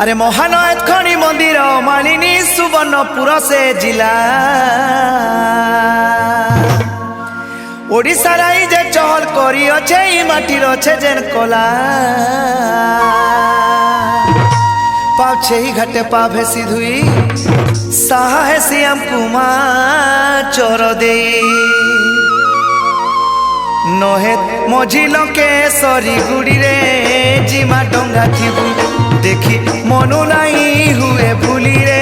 अरे महानायक खनि मंदिर मालिनी सुवर्णपुर से जिला ओडिशा राई जे चहल करी अच्छे माटी अच्छे जेन कला पाछे ही घाटे पा भेसी धुई साहा है श्याम कुमार चोर दे नहे मझिल के सरी गुड़ी रे जिमा डंगा थिबू देखी मनु नहीं हुए भूली रे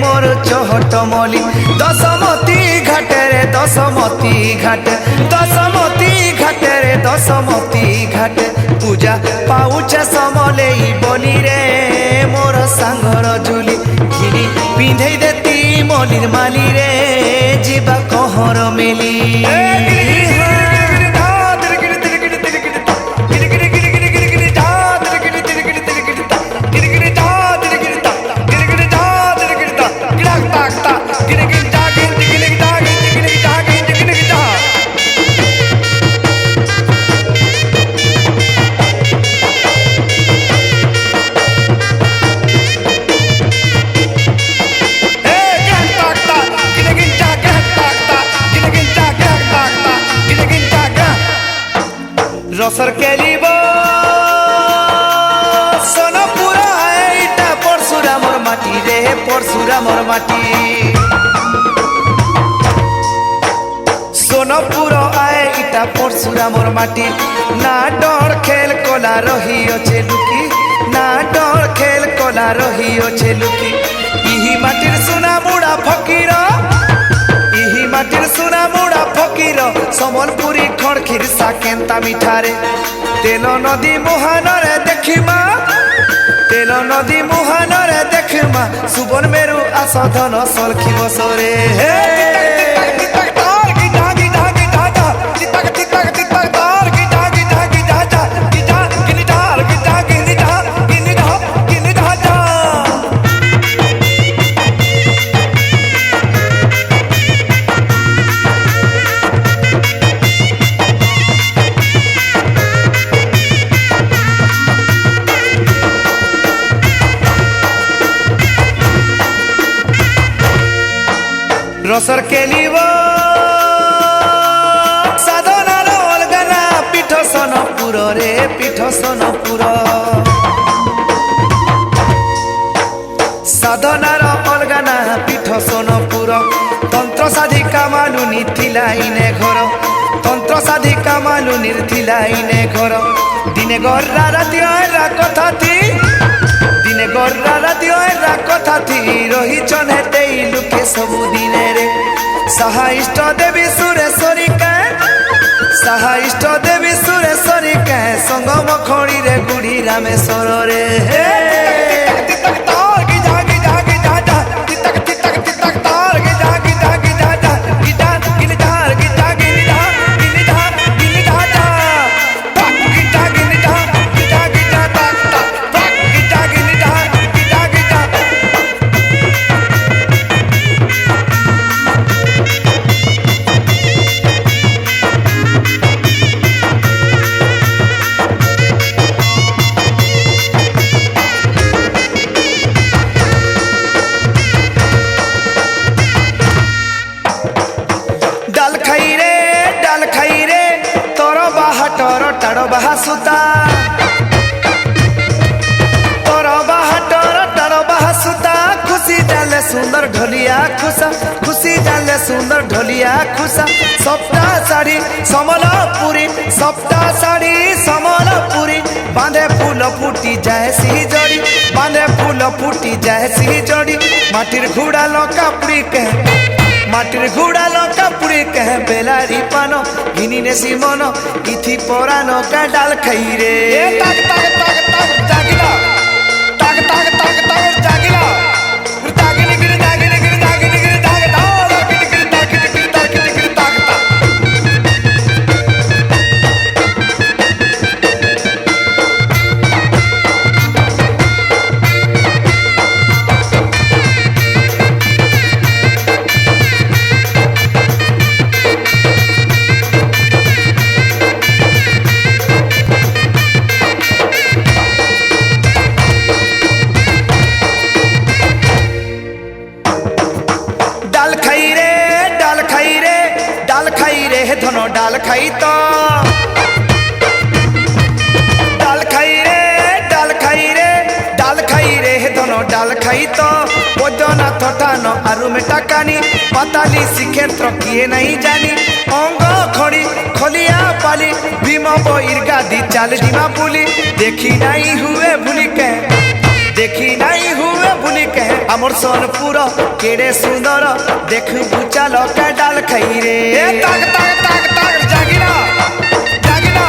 मोर चहट मली दशमती घाटे रे दशमती घाटे दशमती घाटे रे दशमती घाटे पूजा पाउछे समले बोली रे मोर सांगर झुली घिरी पिंधे देती मलिर माली रे जीवा कहर मिली रसर के लिबो सोनपुर आईटा परशुरामर माटी रे परशुरामर माटी सोनपुर आईटा परशुरामर माटी ना डर खेल कोला रही अच्छे लुकी ना डर खेल कोला रही अच्छे लुकी इही माटिर सुना मुड़ा फकीर इही माटिर सुना मुड़ा फकीर समलपुरी खड़खीर साकेंता मिठारे तेल नदी मुहानरे देखिमा तेल नदी मुहानरे देखिमा सुबन मेरु आसाधन सलखी बसरे रसर के लिबो साधनार अलगाना पीठ सोनपुर रे पीठ सोनपुर साधनार अलगाना पीठ सोनपुर तंत्र साधिका मालुनी थिला इने घर तंत्र साधिका मालुनी थिला इने घर दिने गर्रा राति आयरा कथा थी दिने गर्रा राति आयरा कथा थी रही चने तेई लुके सबु दिने रे साहा इष्ट देवी सुरेश्वरी के साहा इष्ट देवी सुरेश्वरी के संगम खड़ी रे गुड़ी रामेश्वर रे सुता तोर बाहटर डर बाह सुता खुशी डाले सुंदर ढोलिया खुशा खुशी डाले सुंदर ढोलिया खुशा सप्ता साड़ी समलपुरी सप्ता साड़ी समलपुरी बांधे फूल फूटी जाए सी जोड़ी बांधे फूल फूटी जाए सी जोड़ी माटिर घुड़ा लौका पुड़ी कहे माटिर घुड़ा लंका पुरी कहे बेलारी पानो घिनी ने सिमनो इथी पोरानो का डाल खाई रे ताक ताक ताक ताक जागिला ताक ताक ताक ताक जागिला तागिनी गिरी तागिनी गिरी तागिनी गिरी ताग दाओ गिरी गिरी तागिनी गिरी तागिनी गिरी ताग ता ডাল খাই তো বৈদ্যনাথ টান আরু মেটা কানি পাতালি শ্রীক্ষেত্র কিয়ে নাই জানি অঙ্গ খড়ি খলিয়া পালি ভীম বইর গাদি চাল ডিমা বুলি দেখি নাই হুয়ে ভুলি কে দেখি নাই হুয়ে ভুলি কে আমর সোনপুর কেড়ে সুন্দর দেখবু চাল কে ডাল খাই রে তাক তাক তাক তাক জাগিরা জাগিরা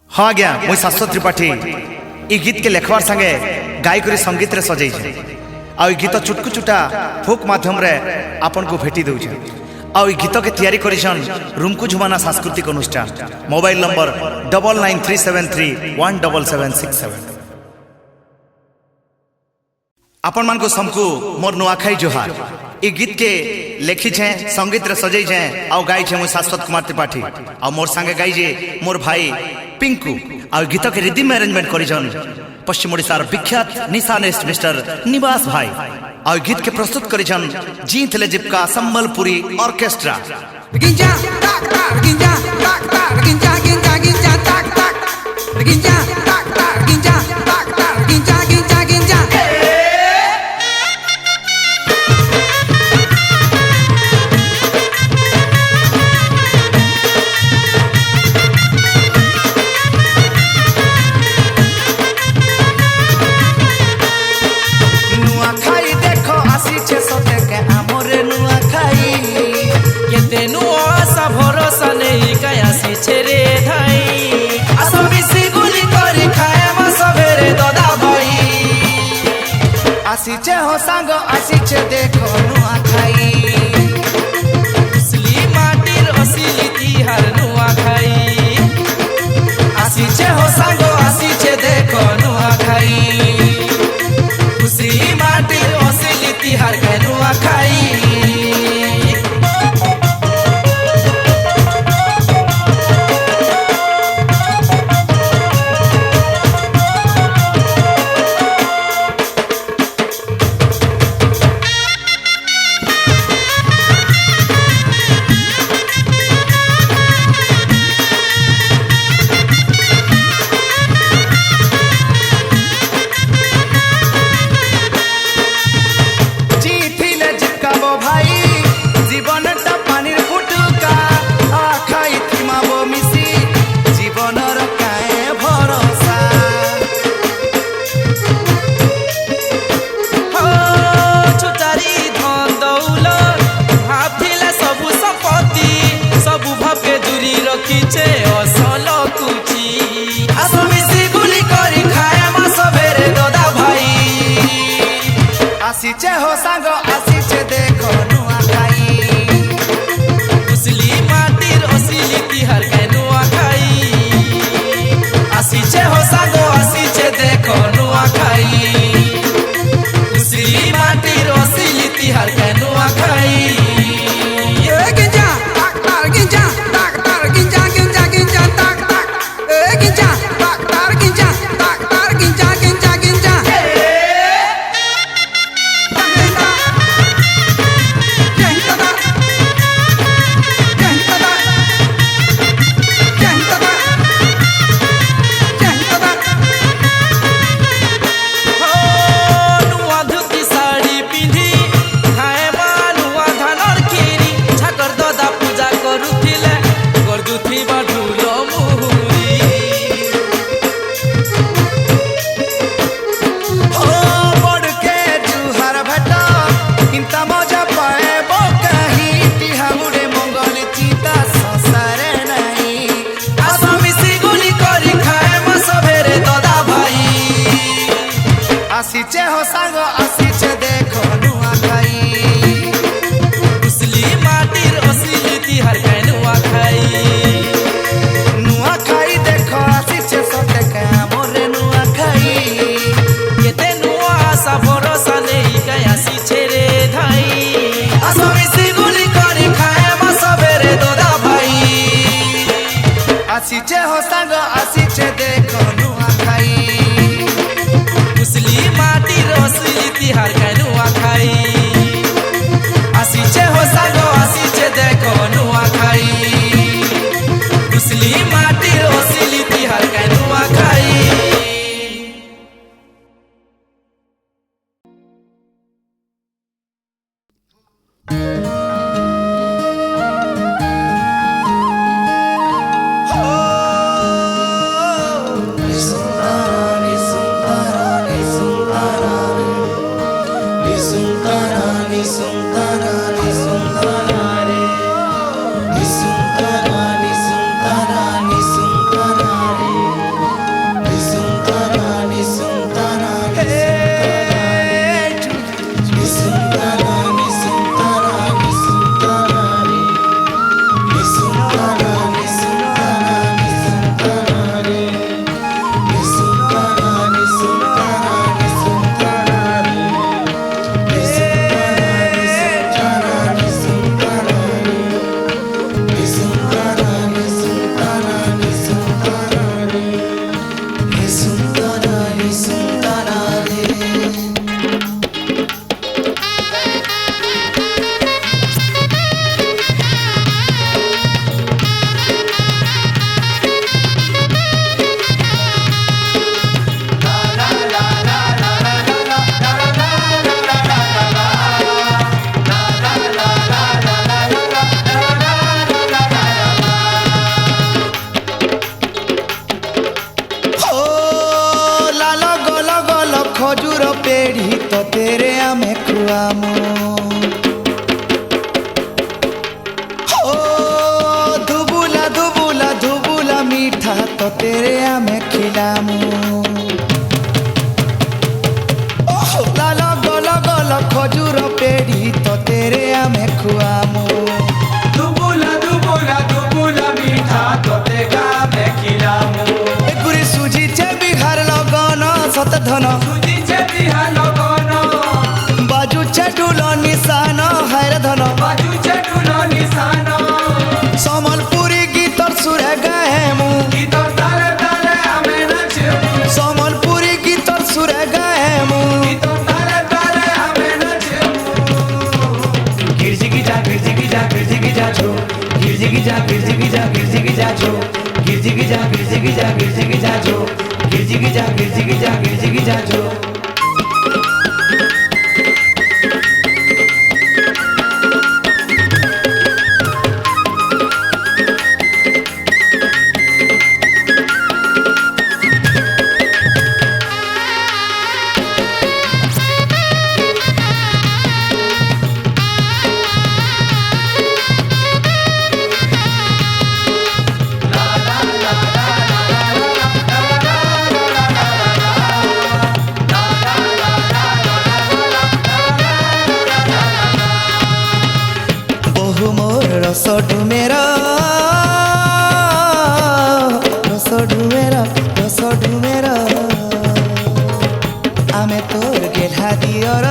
हाँ आज्ञा मुई शाश्वत त्रिपाठी ई गीत के लेखवार संगे गायक संगीत रे सजाई आ गीत चुटकु चुटा फोक माध्यम रे आपन को भेटी दउछ आ गीत के तैयारी करिसन रुमकु झुमाना सांस्कृतिक अनुष्ठान मोबाइल नंबर 9937317767 आपन मान को समकु मोर नुआखाई जोहार ई गीत के लेखी छे संगीत रे सजाई छे आ गाई छे मुई शाश्वत कुमार त्रिपाठी आ मोर संगे गाई जे मोर भाई पिंकू आ गीत के रिदिम में अरेंजमेंट करिजन पश्चिम ओडिशार विख्यात निशानिस्ट मिस्टर निवास भाई आ गीत के प्रस्तुत करिजन जीत ले जिपका संबलपुरी ऑर्केस्ट्रा गिंजा टाक टाक गिंजा टाक टाक गिंजा गिंजा गिंजा टाक टाक गिंजा टाक टाक गिंजा टाक टाक गिंजा गिंजा गिंजा आसीचे हो सांग आसीचे देखो नुआ खाई असली माटीर असली तिहार नुआ खाई आसीचे हो सांग आसीचे देखो नुआ खाई असली माटीर असली तिहार के नुआ खाई आसीचे हो सांग आसीचे देखो नुआ खाई उसली माटीर असली तिहार के नुआ खाई आसीचे हो सांग आसीचे देखो नुआ खाई उसली माटीर असली तिहार के नुआ खाई ये गिंजा टाक टाक गिंजा टाक टाक गिंजा गिंजा गिंजा टाक टाक ए गिंजा टाक टाक गिंजा टाक टाक गिंजा गिंजा गिंजा আসিছে হো সাঙ্গ আসিছে দেখো নুয়া খাই কুসলি মাটি রসলি তিহার কাই নুয়া খাই আসিছে হো সাঙ্গ আসিছে দেখো নুয়া খাই কুসলি মাটি রসলি তিহার কাই নুয়া খাই खजूर पेड़ी तो तेरे आमे खुआमु ओ धुबुला धुबुला धुबुला मीठा तो तेरे आमे खिलामु लाला गोला गोला खजूर पेड़ी तो तेरे आमे खुआमु दुबुला दुबुला दुबुला मीठा तो तेगा में खिलामु गुरी सुजी चे बिहार लगन सत धन बाजू चटुल निशान हायर धन समलपुरी गीतर सुरे गाए मु समलपुरी गीतर सुरे गाए मु गिरजिगी जा गिरजिगी जा गिरजिगी जा छो गिरजिगी जा गिरजिगी जा गिरजिगी जा छो गिरजिगी जा गिरजिगी जा गिरजिगी जा छो गिरजिगी जा गिरजिगी जा गिरजिगी जा छो रसडुमेरा आमे तोर गेला दियर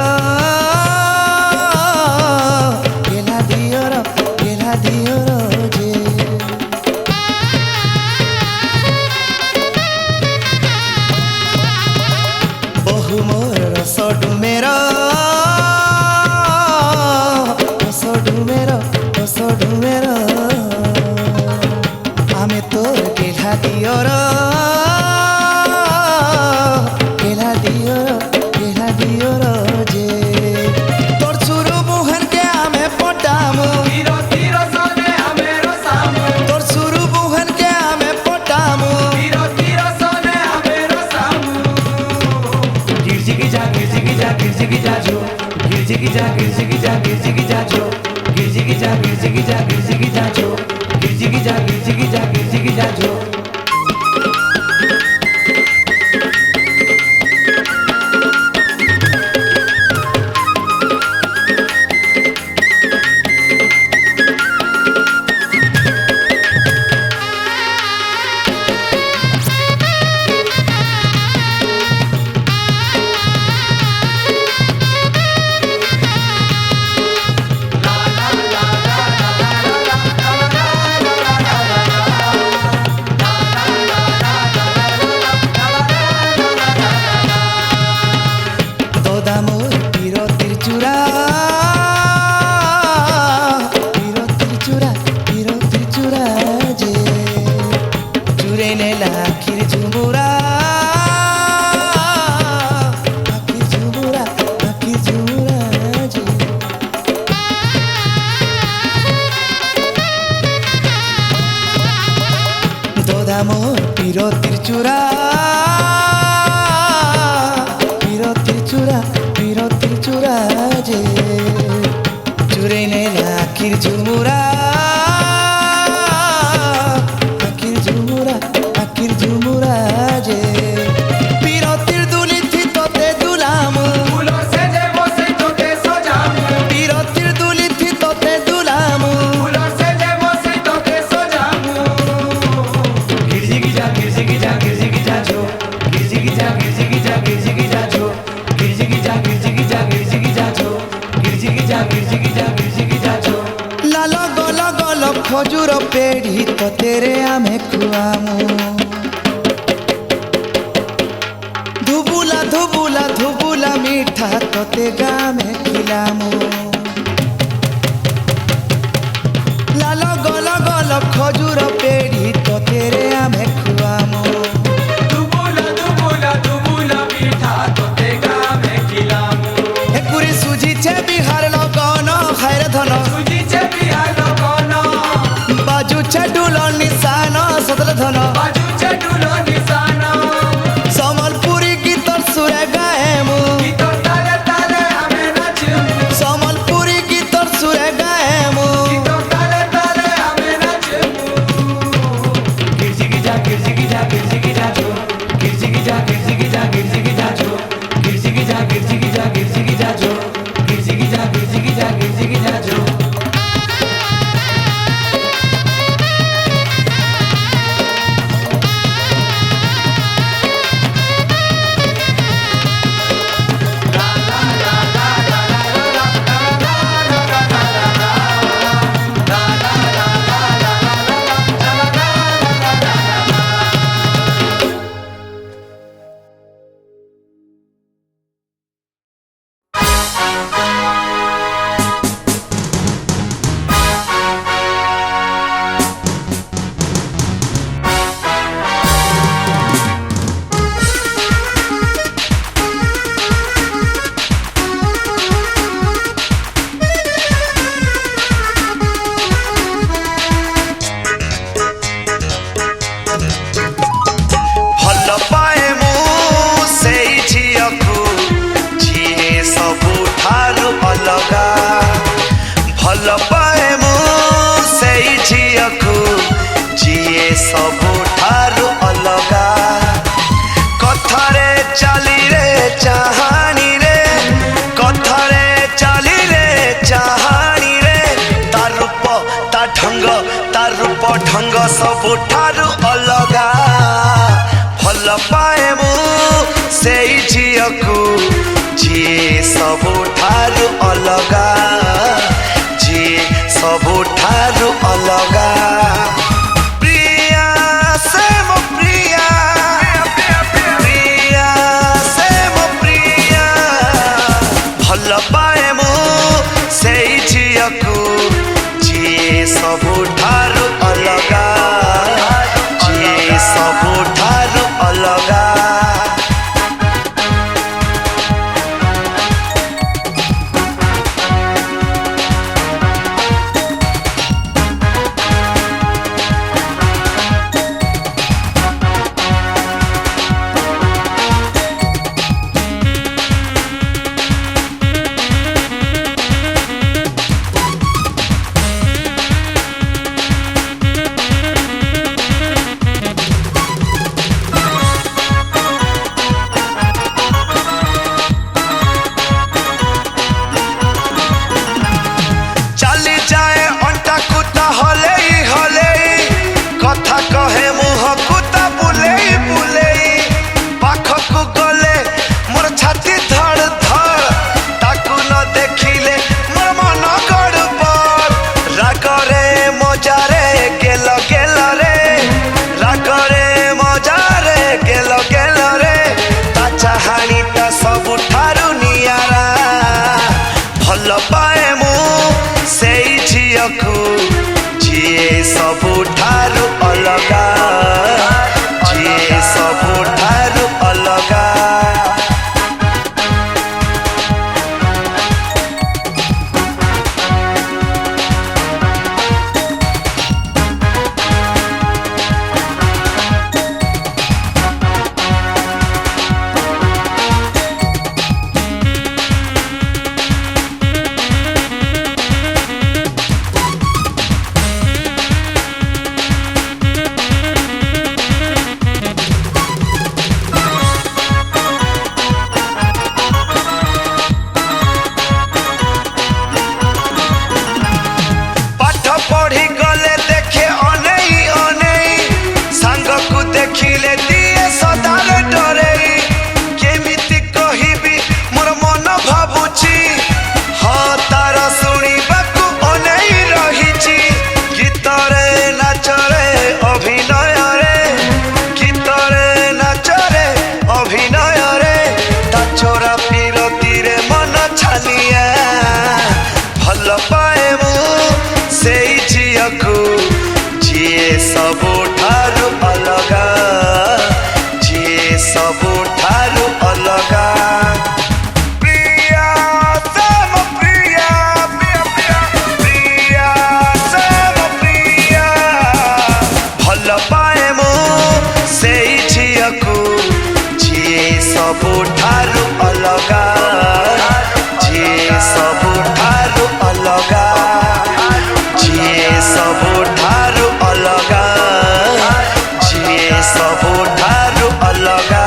जे बहु मोर रसडुमेरा आमे तोर गेला दियर जे तोर सुरु मुहन के आमे पटामु तोर सुरु मुहन के आमे पटामु गिरजिगी जा गिरजिगी जा गिरजिगी जा छो गिरजिगी जा गिरजिगी जा गिरजिगी जा छो गिरजिगी जा गिरजिगी जा गिरजिगी जा छो गिरजिगी जा गिरजिगी जा गिरजिगी जा छो রাধা মোর পিরতির চূড়া পিরতির চূড়া যে চুরে নেলা আখির ঝুমুরা যে পিরতির দুলিথি তোতে দুলাম ফুলর সেজে বসে তোকে সজাবো পিরতির দুলিথি তোতে দুলাম ফুলর সেজে বসে তোকে সজাবো গিরজিগিজা গিরজিগিজা গিরজিগিজা ঝো গিরজিগিজা গিরজিগিজা গিরজিগিজা ঝো গিরজিগিজা গিরজিগিজা গিরজিগিজা ঝো গিরজিগিজা গিরজিগিজা গিরজিগিজা ঝো লাল গল গল খজুর পেড়ি তোতে রে আমি খুয়ামু ধুবুলা ধুবুলা ধুবুলা মিঠা তোতে গামে খিলামু লাল গল গল খজুর পেড়ি তোতে রে আমি খুয়ামু দুবুলা দুবুলা দুবুলা মিঠা তোতে গামে খিলামু একুরি সুজিছে বিহার লগন হায়রে ধন সুজিছে বিহার লগন বাজুছে ডুল নিশান সদল ধন বাজুছে ডুল নিশান সম্বলপুরি গীতর সুরে গায়েমু গীতর তালে তালে আমি নাচমু সম্বলপুরি গীতর সুরে গায়েমু গীতর তালে তালে আমি নাচমু গিরজিগিজা গিরজিগিজা গিরজিগিজা ঝো গিরজিগিজা গিরজিগিজা গিরজিগিজা ঝো গিরজিগিজা গিরজিগিজা গিরজিগিজা ঝো গিরজিগিজা গিরজিগিজা গিরজিগিজা ঝো ଭଲ ପାଏ ମୁଁ ସେଇ ଝିଅକୁ ଯିଏ ସବୁଠାରୁ ଅଲଗା ଭଲ ପାଏ ମୁଁ ସେଇ ଝିଅକୁ ଯିଏ ସବୁଠାରୁ ଅଲଗା କଥାରେ ଚାଲିରେ ଚାହାଣୀରେ କଥାରେ ଚାଲିରେ ଚାହାଣୀରେ ତା ରୂପ ତା ରୂପ ଢଙ୍ଗ ସବୁଠାରୁ ଅଲଗା ଭଲ ପାଏ ମୁଁ ସେଇ ଝିଅକୁ ଯିଏ ସବୁଠାରୁ ଅଲଗା ଯିଏ ସବୁଠାରୁ ଅଲଗା ପ୍ରିୟା ସେ ମୋ ପ୍ରିୟା ପ୍ରିୟା ସେ ମୋ ପ୍ରିୟା ଭଲ ପାଏ ମୁଁ ସେଇ ଝିଅକୁ ଯିଏ ସବୁଠାରୁ ଅଲଗା ଯିଏ ସବୁଠାରୁ ଅଲଗା ସବୁଠାରୁ ଅଲଗା, ଯିଏ ସବୁଠାରୁ ଅଲଗା। ସବୁଠାରୁ ଅଲଗା, ଯିଏ ସବୁଠାରୁ ଅଲଗା, ଯିଏ ସବୁଠାରୁ ଅଲଗା, ଯିଏ ସବୁଠାରୁ ଅଲଗା।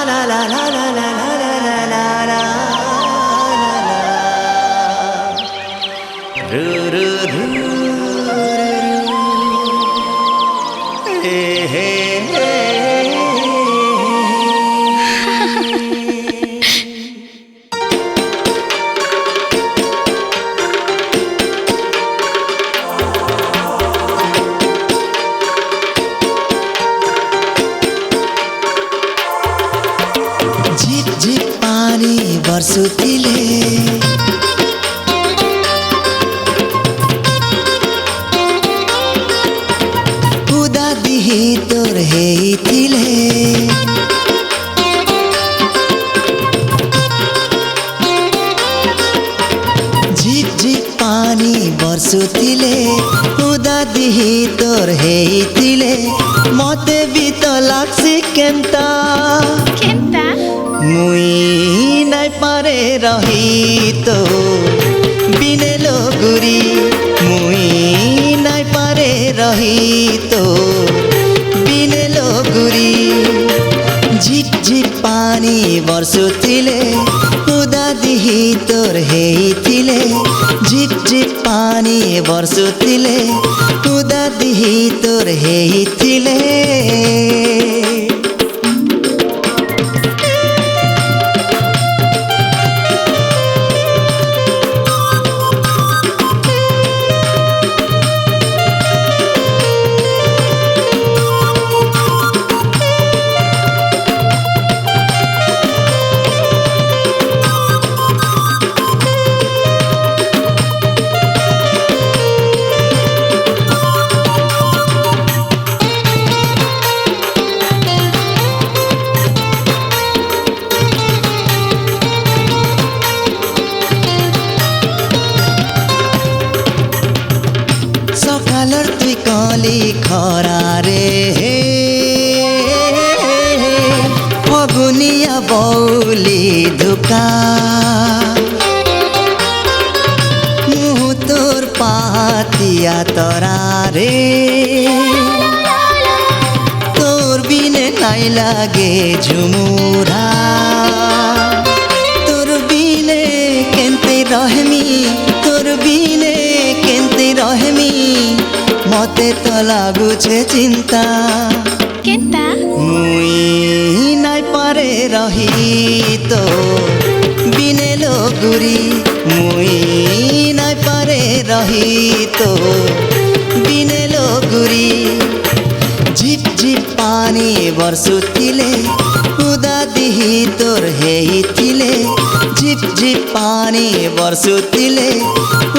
la la la la la la la la la la. Ru ru ru ru. Hey hey hey. Zip zip पानी बर्सुतिले उदा दिही तोर हेतिले झिप झिप पानी बर्सुतिले उदा दिही तोर हेतिले मते भी तो लाग्सी केन्ता केन्ता मुई नाइ पारे रही तो बिनेलो गुरी मुई नाइ पारे रही तो बिनेलो गुरी झिप झिप पानी बर्सुतिले उदा दिही तोर हेतिले झिप झिप पानी बर्सुतिले उदा दिही तोर हेतिले सकालर तुई कली खरारे फगुनिया बौली धुका मुह तोर पातिया तरारे तोर बिने नाइ लागे झुमुरा तोर बिने केन्ते रहमी तोर बिने केन्ते रहमी मते तो लागुछे चिंता केन्ता मुई नाइ पारे रही तो बिनेलो गुरी मुई नाइ पारे रही तो बिनेलो गुरी झिप झिप पानी बर्सुतिले उदा दिही तोर हेतिले झिप झिप पानी बर्सुतिले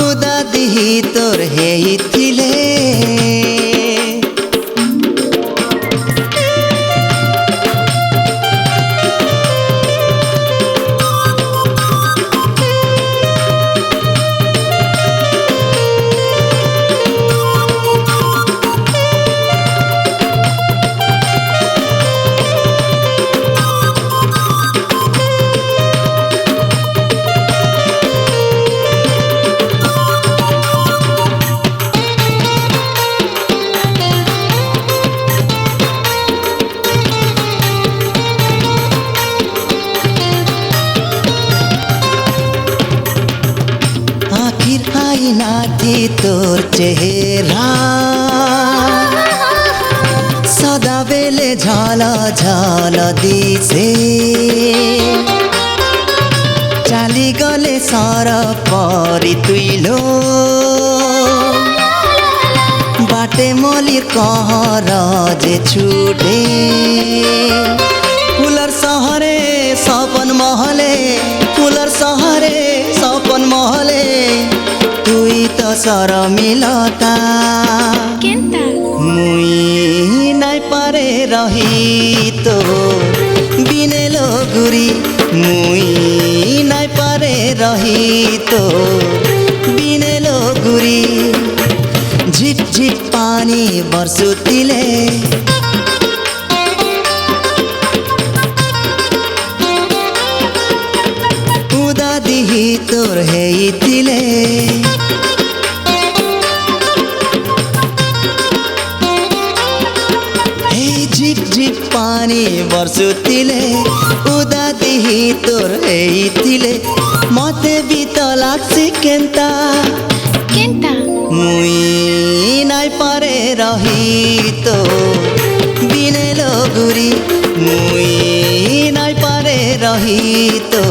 उदा दिही तोर हेतिले आई नाथी तोर चेहरा सदा बेले झाला झाला दिसे चाली गले सारा परी तुइलो बाटे मलिर कहर जे छुटे फुलर सहरे सपन महले फुलर सहरे सपन महले तुई तो सर मिलता केन्ता मुई नाइ पारे रही तो बिनेलो गुरी मुई नाइ पारे रही तो बिनेलो गुरी झिप झिप पानी बर्सुतिले उदा दिही तोर हेतिले हे ঝিপ ঝিপ পানি বর্ষুଥିଲେ উদা দিহি তোর ହେଇଥିଲେ মতে বিত লাগছি কেন্তা কেনতা মুই নাই পারে রহি তো বিনে লগুরি মুই নাই পারে রহি তো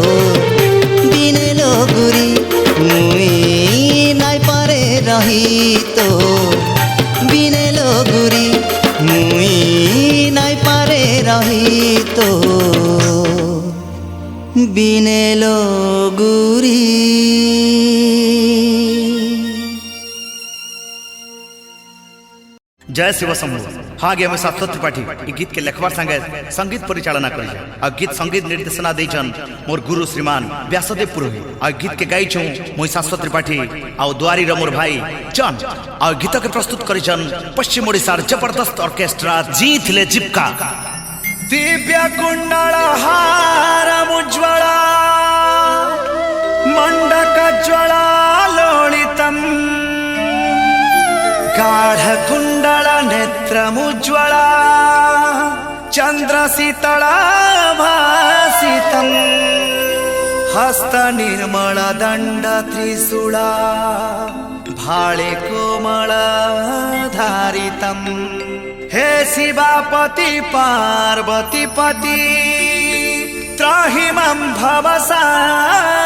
বিনে লগুরি মুই নাই পারে রহি তো বিনে লগুরি মুই নাই পারে রহি তো বিনে লগুরি। जय शिव शंभु। हाँ गे शाश्वत त्रिपाठी ई गीत के लेखबार संगे संगीत परिचालना कर गीत संगीत निर्देशना देछन मोर गुरु श्रीमान व्यासदेव पुरोहित आ गीत के गाई छूँ मुई शाश्वत त्रिपाठी आ दुआरी मोर भाई जन आ गीत के प्रस्तुत करिछन पश्चिम ओडिशार जबरदस्त ऑर्केस्ट्रा जी थिले जिपका। दिव्य कुंडल हारम उज्ज्वला मंडक ज्वला लोलितम गाढ़ कुंडल नेत्रमुज्ज्वला चंद्रशीतला भासितम हस्त निर्मल दंड त्रिशूला भाले कोमल धारितम हे शिवापति पार्वती पति त्राहिमं भवसागरम्।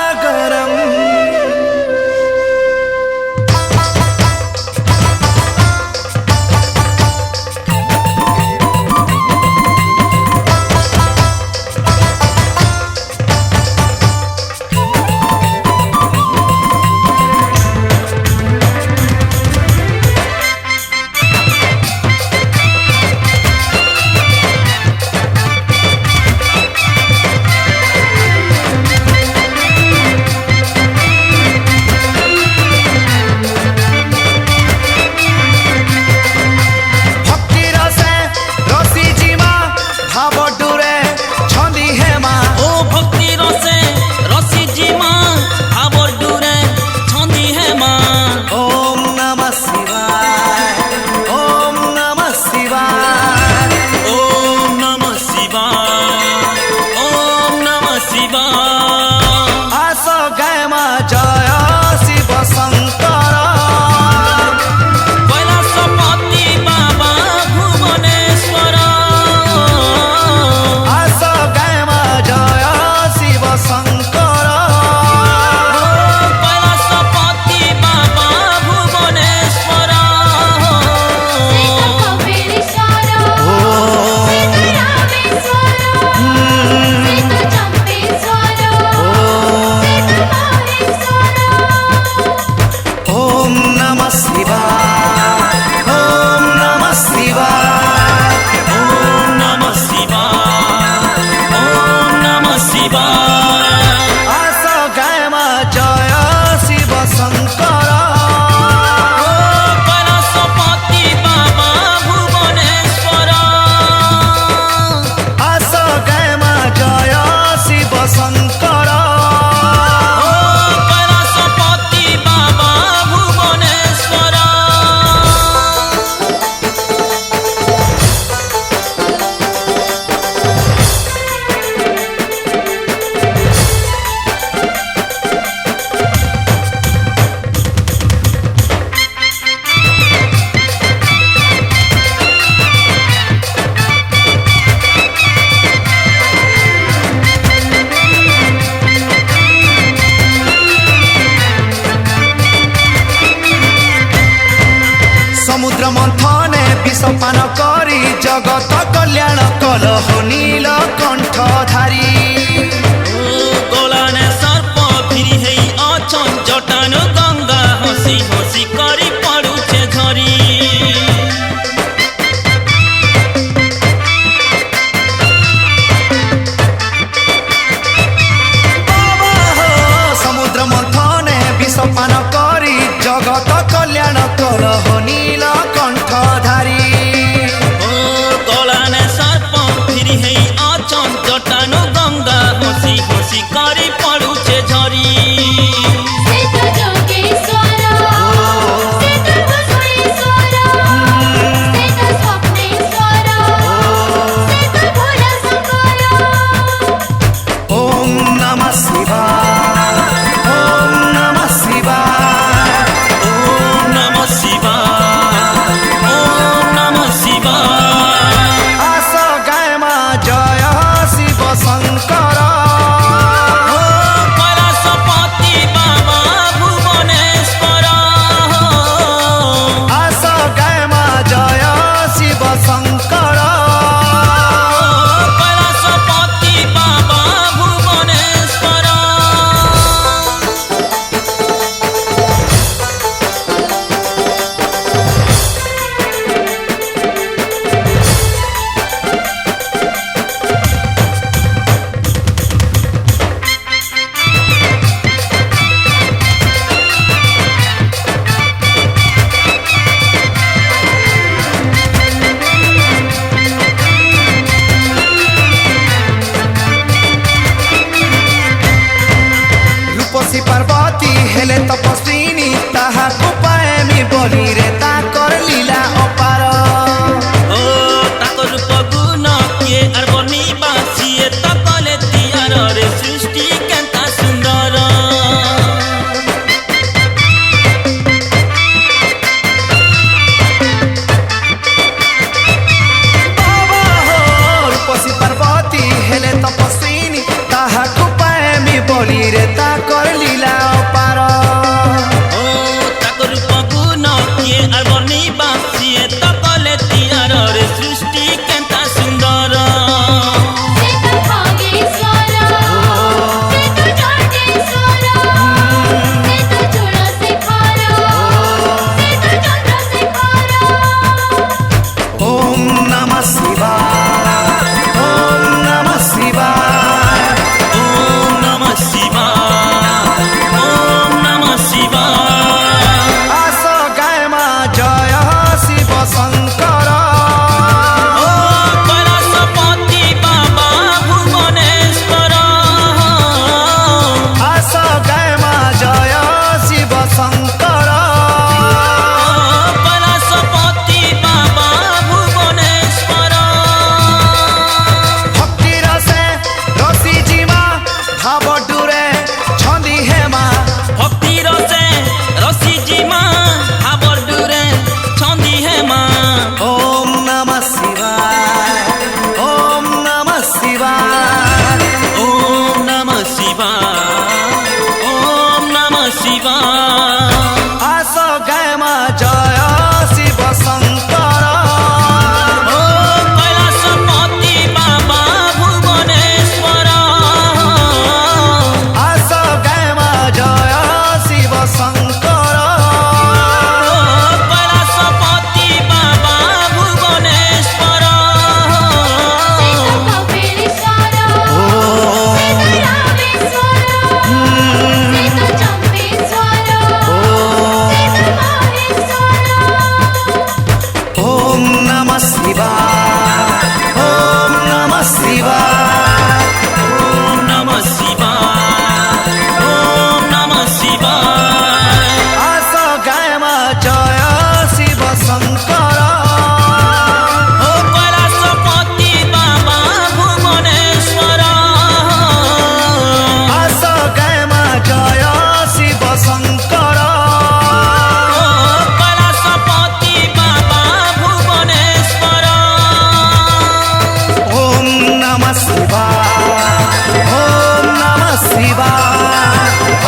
पान करी जगत कल्याण कलह नील कंठधारी गोलाने सर्प फिरी हेई अछन जटान गंगा हसी हसी करी पड़ुछे झरी बाबा हो समुद्र मंथने विष पान करी जगत कल्याण कलह नील कंठधारी गोलाने सर्प फिरी हेई होली रे ताकर लीला अपार ओ ताकर पगुन किए আর বর্ণি বাসিয়ে তকলে তিয়ার রে সৃষ্টি কেনতা সুন্দর से तो भागेश्वर से तो जाटेश्वर से तो चूड़ा से खारा से तो चंद्र से खारा ओम नमः शिवाय ओम नमः शिवाय ओम नमः शिवाय ओम नमः शिवाय आस गाय मा जय शिव शंकर ओ कैलासपति बाबा भुवनेश्वर आस गाय मा जय शिव शंकर कैलासपति बाबा भुवनेश्वर भक्ति रसे रसी जीमा भाव डुरे छंदी हेमा भक्ति रसे रसी जिमा हाबर डुरे छंदी हेमा ओम नमः शिवाय ओम नमः शिवाय ओम नमः शिवाय ओम नमः शिवाय आस गाय मा जय शिव शंकर ओ कैलासपति बाबा भुवनेश्वर आस गाय मा जय शिव शंकर ओ कैलासपति बाबा भुवनेश्वर से तो कपिलेश्वर से तो रामेश्वर से तो चंपेश्वर से तो महेश्वर ओम नमः शिवाय ओम नमः शिवाय ओम नमः शिवाय ओम नमः शिवाय आस गाय मा जय शिव शंकर ओ कैलासपति बाबा भुवनेश्वर आस गाय मा जय शिव शंकर ओ कैलासपति बाबा भुवनेश्वर ओम नमः शिवाय ओम नमः शिवाय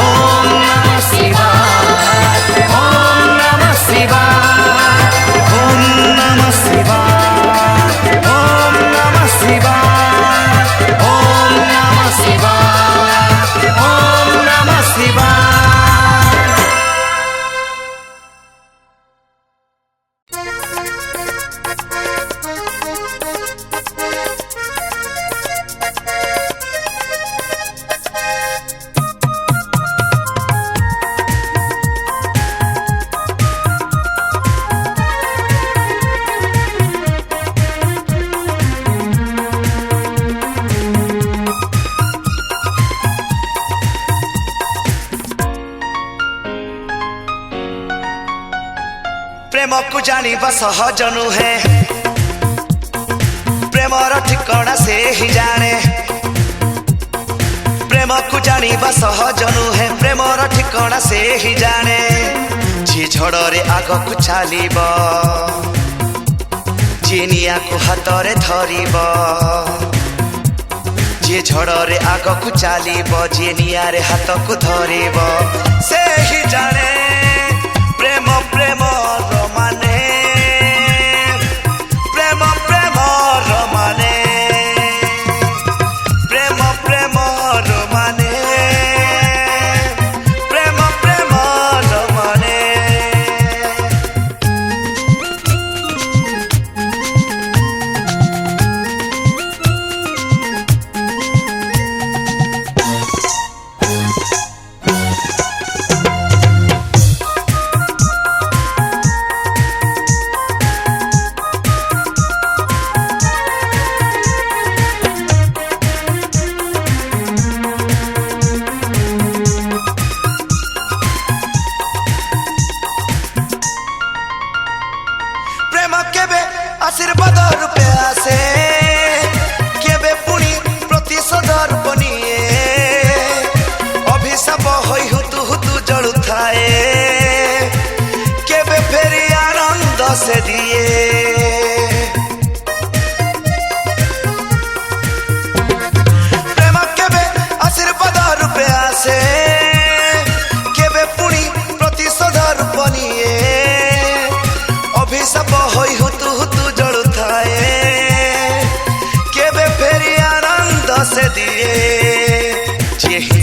ओम नमः शिवाय ओम नमः शिवाय ओम नमः शिवाय ओम नमः शिवाय ओम नमः शिवाय ओम नमः शिवाय प्रेम को जानिबा सहज नुहे प्रेमर ठिकଣା से ही जाने प्रेम को जानिबा सहज नुहे प्रेमर ठिकଣା से ही जाने जी झड़रे आग को चालिब जी निया को हातरे धरिब जी झड़रे आग को चालिब जी निया रे हाथ को धरिब से ही जाने प्रेम प्रेम रमाने प्रेम प्रेम रमाने प्रेम प्रेम रमाने प्रेम प्रेम रमाने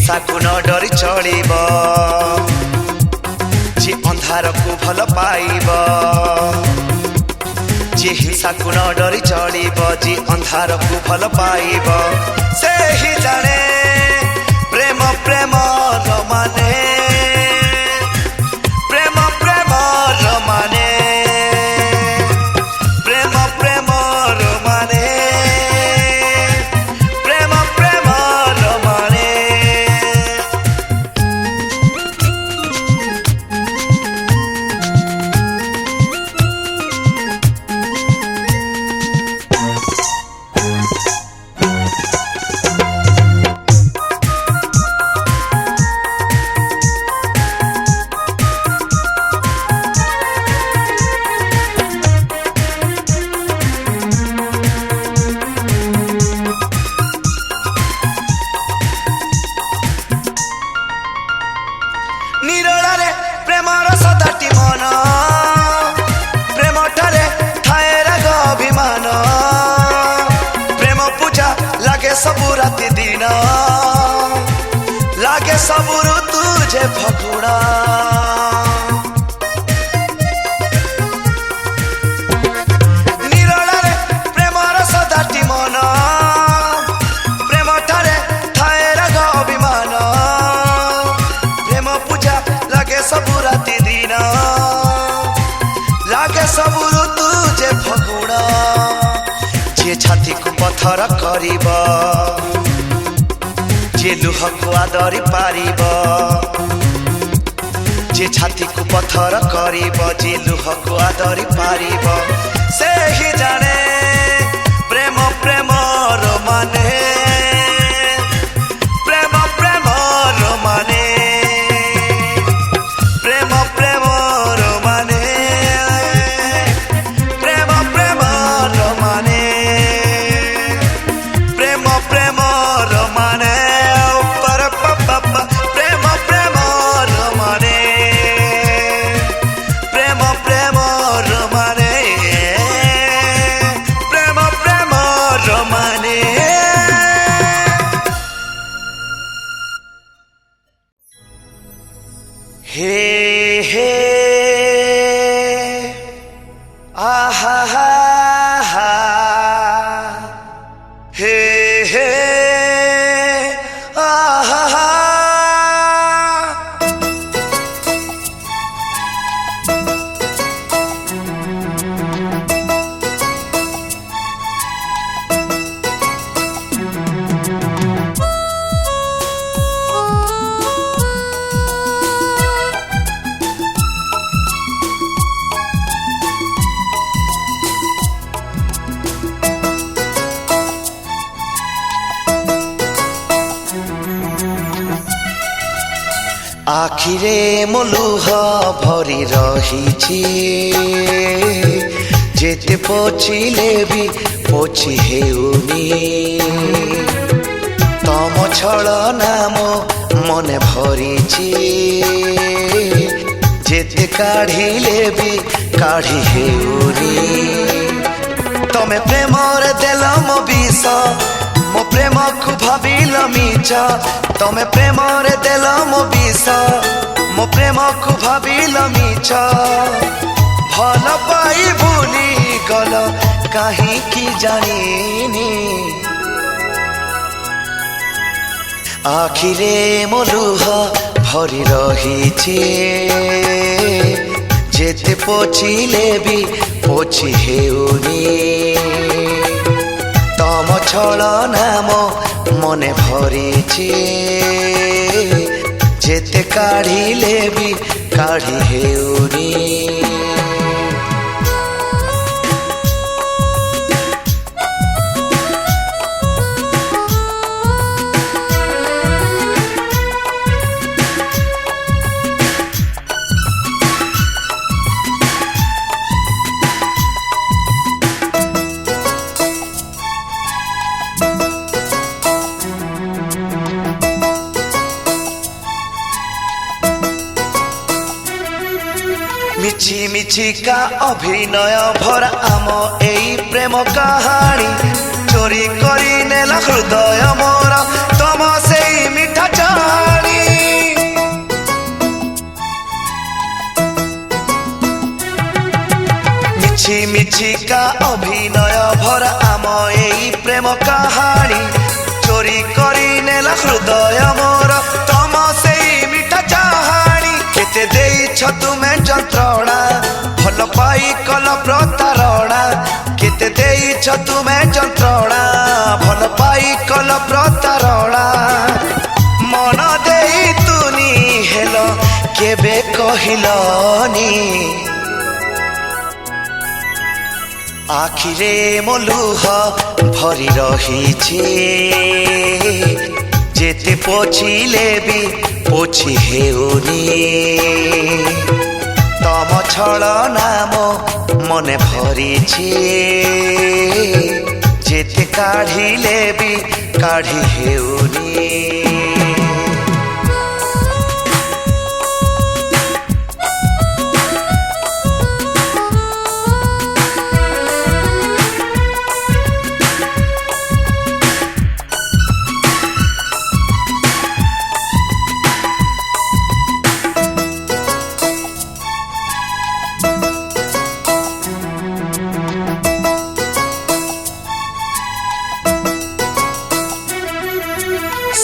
हिंसा को न डरी चलिब जे अंधार को भल पाइब जे हिंसा को न डरी चलिब जे अंधार को भल पाइब से ही जाने प्रेम प्रेम रमाने प्रेम प्रेम रमाने प्रेम प्रेम रमाने प्रेम प्रेम रमाने निरोलारे प्रेमर सदाटी मन प्रेम ठारे थाए राग अभिमान प्रेम पूजा लागे सबु राति दिन लागे सबु ऋतु जे फगुणा निरोलारे प्रेमर सदाटी मन प्रेम ठारे थाए राग अभिमान प्रेम पूजा लागे सबु राति दिन लागे सबु ऋतु जे फगुणा जे छाती को पत्थर करिब जे लुह को आदरी पारिब जे छाती को पत्थर करिब जे लुह को आदरी पारिब से ही जाने प्रेम प्रेम रमाने प्रेम प्रेम रमाने प्रेम प्रेम रमाने प्रेम प्रेम रमाने प्रेम प्रेम रमाने पर प्रेम प्रेम रमाने प्रेम प्रेम रमाने प्रेम प्रेम रमाने हे हे आहा हा हा हे हे आहा हा आखिरे मो लुह भरी रही जेते पोछिले भी पोछि हेउनी तम छलना मो मने भरी जेते काढ़िले भी काढ़ी हेउनी तमे प्रेमर देल मो विष मो प्रेम को भाविल मीच तमे प्रेमर देल मो विष मो प्रेम को भाविल मीच भल पाई भूली गल कहीं की जानी आखिरे मो लुह भरी रही जेते पोछिले भी पोछि हेउनी तम छलना मो मने भरी जेते काढ़िले भी काढ़ी हेउनी मिछि मिछि का अभिनय भरा आम एई प्रेम कहानी चोरी करी नेला हृदय मोर तम सेई मिठा चाहा ঝিলিকা অভিনয় ভরা আম এই প্রেম কাহাণী চোরি করি নেলা হৃদয় মোর তম সেই মিঠা চাহাণী কেতে ଦେଇଛ ତୁମେ ଯନ୍ତ୍ରଣା ଭଲ ପାଇ କଲ ପ୍ରତାରଣା କେତେ ଦେଇଛ ତୁମେ ଯନ୍ତ୍ରଣା ଭଲ ପାଇ କଲ ପ୍ରତାରଣା ମନ ଦେଇ ତୁନି ହେଲ କେବେ କହିଲନି আখিরে মো লুহ ভরি রহিছে যেতে পছিলে বি পছি হেউনি তম ছলনা মো মনে ভরিছে যেতে কাঢ়িলে বি কাঢ়ি হেউনি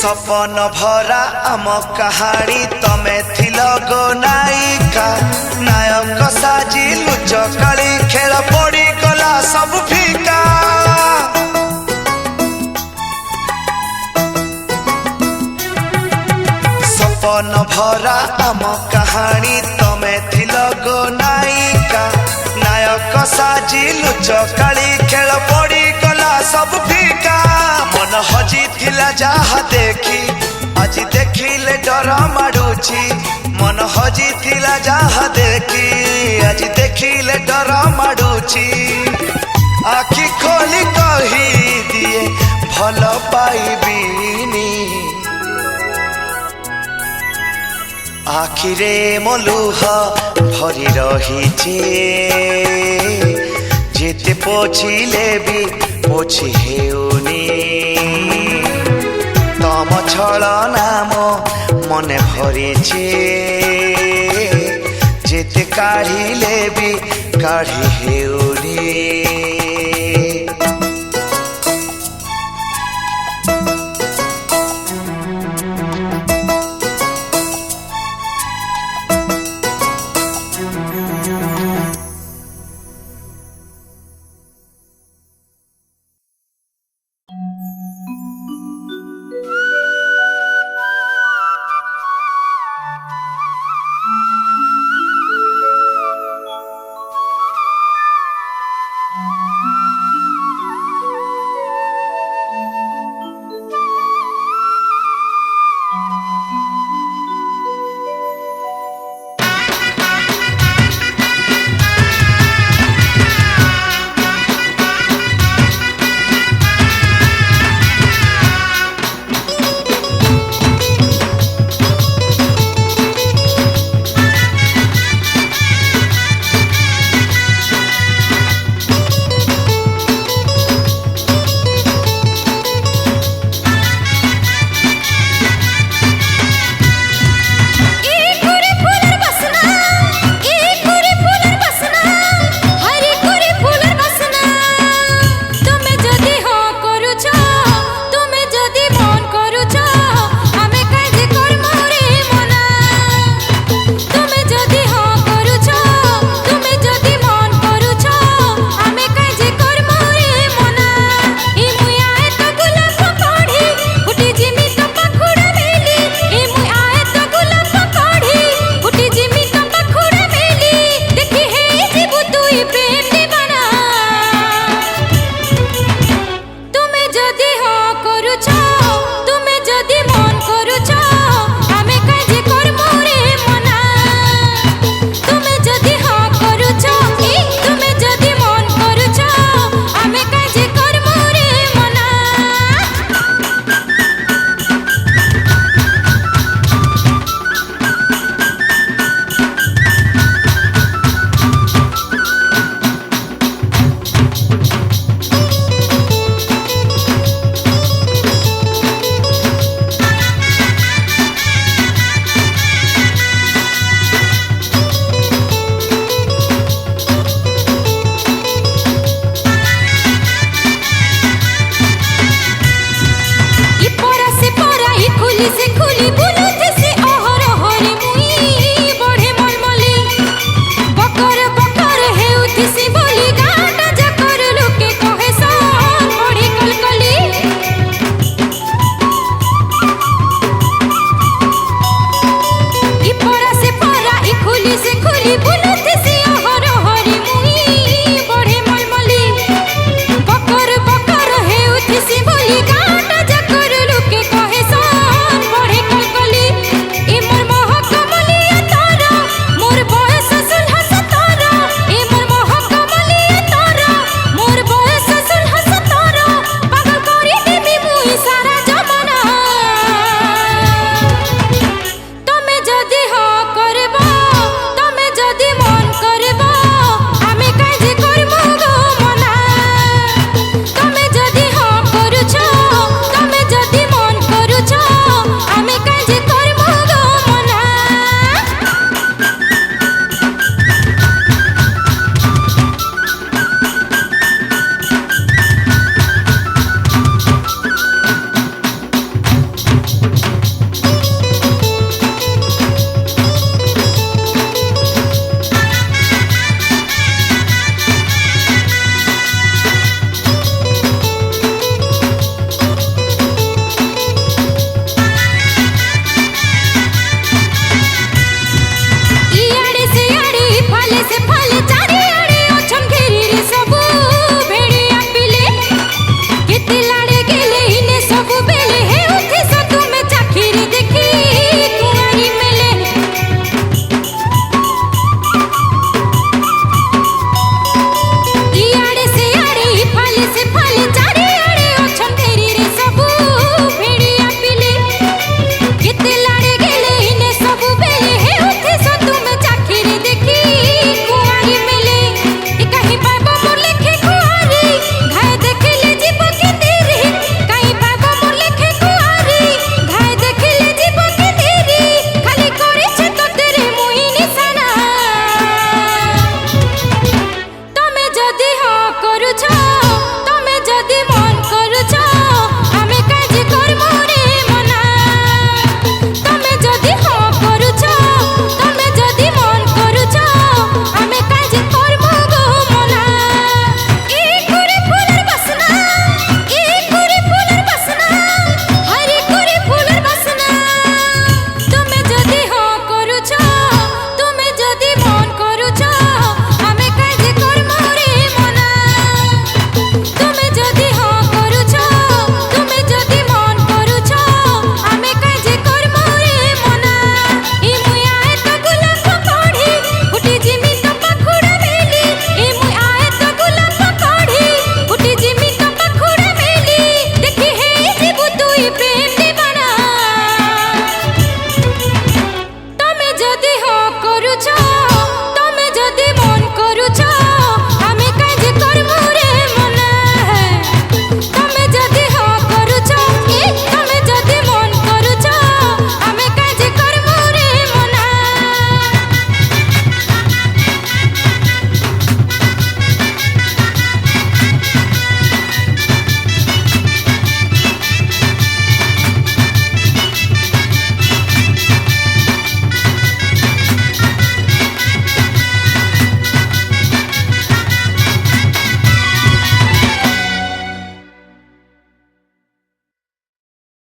सपन भरा आम कहानी तमे थिल गो नायिका नायक साजी लुच काली खेल पड़ी गला सब फीका सपन भरा आम कहानी तमे थिल गो नायिका नायक साजी लुच काली खेल पड़ी गला सब फीका मन हजी थिला जाहा देखी आज देखिले डर माडुची मन हजी थिला जाहा देखी आज देखिले डर माडुची आखि खोली कही दिए भल पाइबिनी आखिरे मो लुह भरी रहिছে যেতে পছিলে বি পছি হেউনি তম ছলনা মো মনে ভরিছে যেতে কাঢ়িলে বি কাঢ়ি হেউনি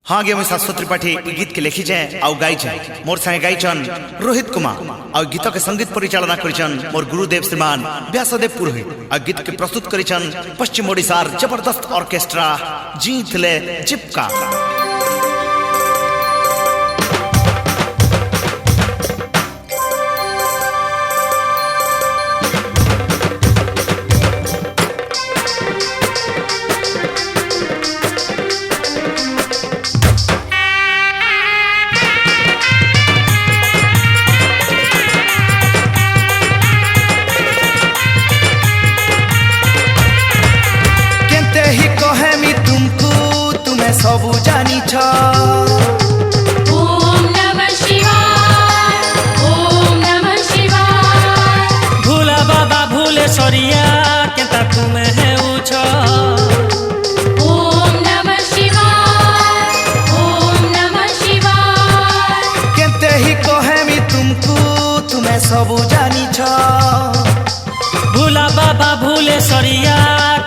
हाँ गे मुझे शाश्वत त्रिपाठी गीत के लिखी जाए आउ गाई जाए मोर संगे गाइचन रोहित कुमार और गीत के संगीत परिचालना करिचन मोर गुरुदेव श्रीमान व्यासदेव पुरोहित और गीत के प्रस्तुत करिचन पश्चिम ओडिशार जबरदस्त ऑर्केस्ट्रा जीतले चिपका। सबु जानी छ ओम नमः शिवाय ओम नमः शिवाय भूला बाबा भूले सरिया केता तुमे है उछ ओम नमः शिवाय ओम नमः शिवाय केते ही कहेमी तुमको तुम्हें सबु जानी छ भूला बाबा भूले सरिया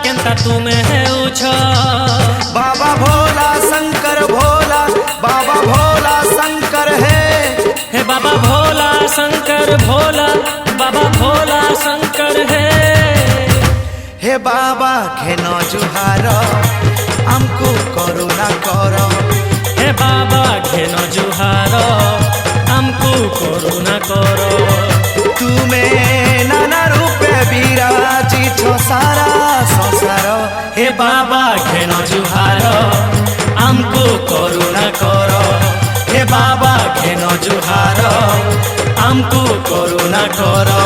केता तुमे है उछ बाबा भोला शंकर भोला बाबा भोला शंकर है बाबा भोला शंकर भोला बाबा भोला शंकर हे बाबा घेनो जुहार हमको करुणा करो हे बाबा घेनो जुहार हमको करुणा करो तुम्हें नाना रूपे विराजी छो सारा संसार हे बाबा घेनो जुहार हमको करुणा करो हे बाबा घेनो जुहार हमको करुणा करो।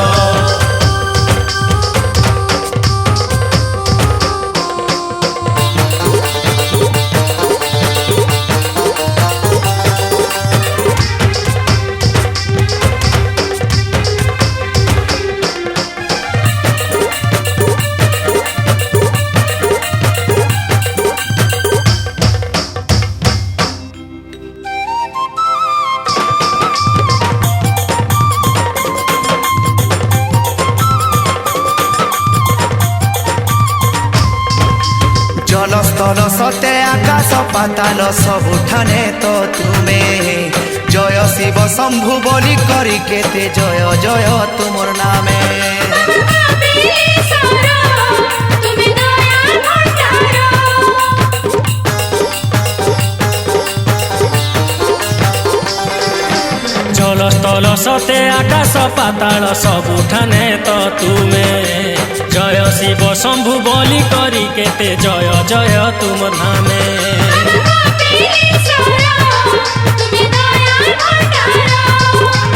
जलस्थल सते आकाश पाताल सबुठाने तो तुम्हें जय शिव शंभु बोली करी केते जय जय तुमर नामे तुम्हें दया भंडारो जलस्थल सते आकाश पाताल सबुठाने तो तुमे जय शिव शंभु बोली करी केते जय जय तुम नामे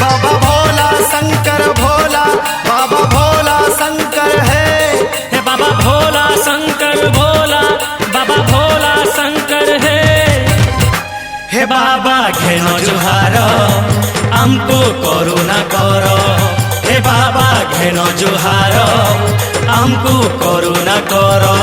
बाबा भोला शंकर भोला बाबा भोला शंकर है बाबा भोला शंकर भोला बाबा भोला शंकर हे बाबा घेनो जुहार हमको करुणा करो हे बाबा घेनो जुहार हमको करुणा करो।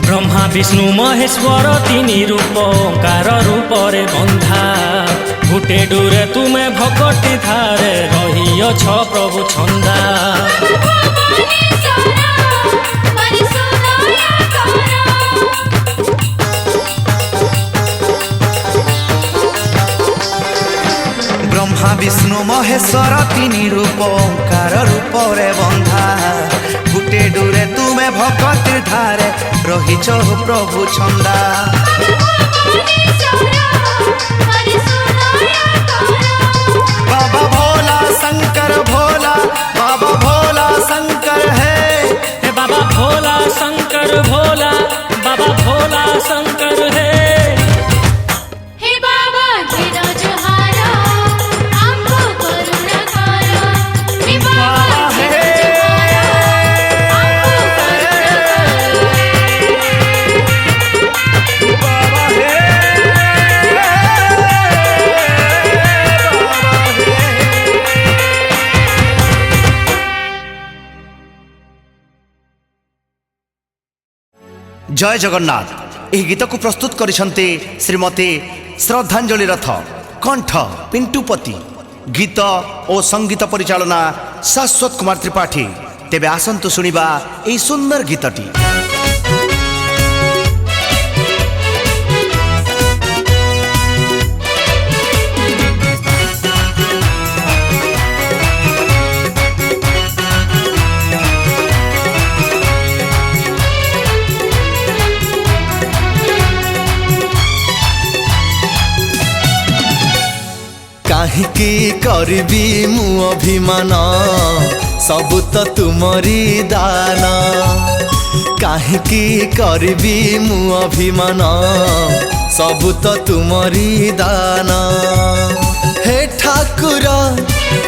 ब्रह्मा विष्णु महेश्वर तिनी रूप ओंकार रूपरे बंधा गुटे डूरे तुमे भगती धारे रहिअछ प्रभु छंदा ब्रह्मा विष्णु महेश्वर तीनी रूप ओंकार रूपरे बंधा गुटे डूरे तुम्हें भगती धारे रहिछ प्रभु छंदा बाबा भोला शंकर भोला बाबा भोला शंकर है बाबा भोला शंकर भोला बाबा भोला शंकर हे बाबा घेनो जुहारो हमको करुणा करो हे बाबा घेनो जुहारो हमको करुणा करो जय जगन्नाथ। यह गीत को प्रस्तुत करिसंते श्रीमती श्रद्धांजलि रथ, कंठ पिंटुपति, गीत और संगीत परिचालना शाश्वत कुमार त्रिपाठी। तेबे आसंतु सुनिबा एई सुंदर गीतटी। काहिकी करबी मु अभिमान सबु तो तुमरी दान। काहिकी करबी मु अभिमान सबु तो तुमरी दान। हे ठाकुर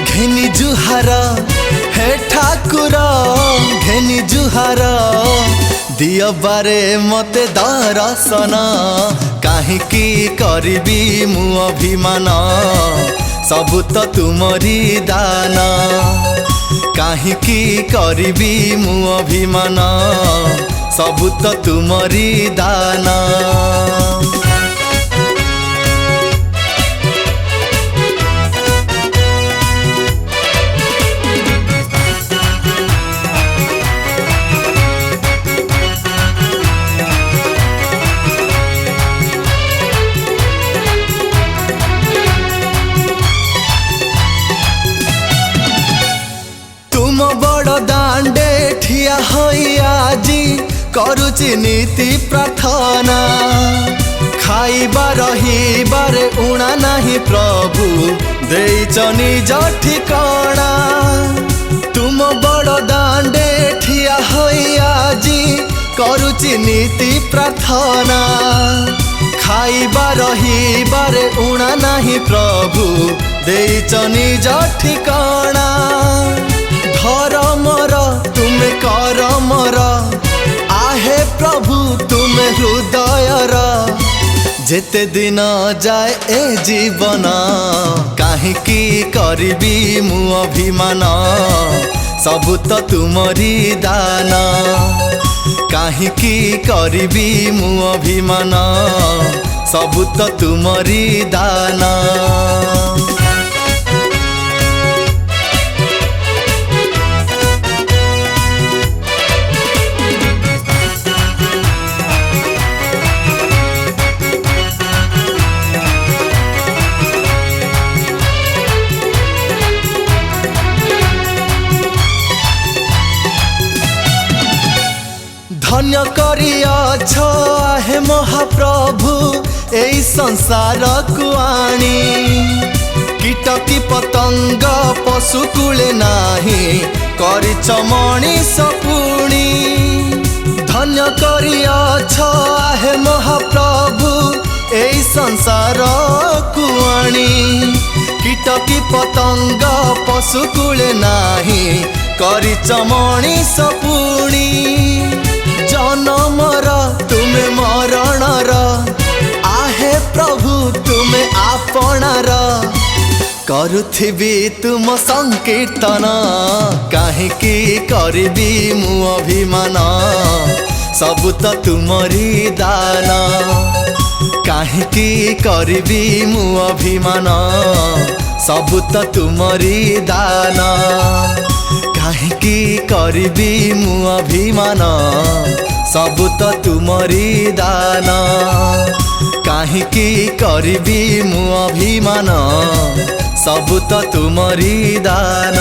घेनी जुहार, हे ठाकुर घेनी जुहार, दिय बारे मते दर्शन। काहिकी करबी मु अभिमान सबु तो तुमरी दान। काहिकी करबी मु अभिमान सबु तो तुमरी दान। दांडे ठिया होई आजी करुची नीति प्रार्थना। खाइबा रहिबार उणा नाही प्रभु देइच निज ठिकाना। तुम बड़ दांडे ठिया होई आजी करुची नीति प्रार्थना। खाइबा रहिबार उणा नाही प्रभु देइच निज ठिकाना। धर्मर तुमे करमर आहे प्रभु तुमे हृदयर। जेते दिन जाए ए जीवन काहिकी करबी मु अभिमान सबु तो तुमरी दान। काहिकी करबी मु अभिमान सबु तो तुमरी दान। धन्य करियछ हे महाप्रभु एई संसार को आनी। कीटकी पतंग पशु कूले नाही करिछ मणिष पुणी। धन्य करियछ हे महाप्रभु एई संसार को आनी। कीटकी पतंग पशु कूले नाही करिछ मणिष पुणी। जनमर तुमे मरणर आहे प्रभु तुमे आपणार। करुथिबी तुम संकीर्तन काहिकी करबी मु अभिमान सबु तो तुमरी दान। काहिकी करबी मु अभिमान सबु तो तुमरी दान। काहिकी करबी मु अभिमान सबु तो तुमरी दान। काहिकी करबी मु अभिमान सबु तो तुमरी दान।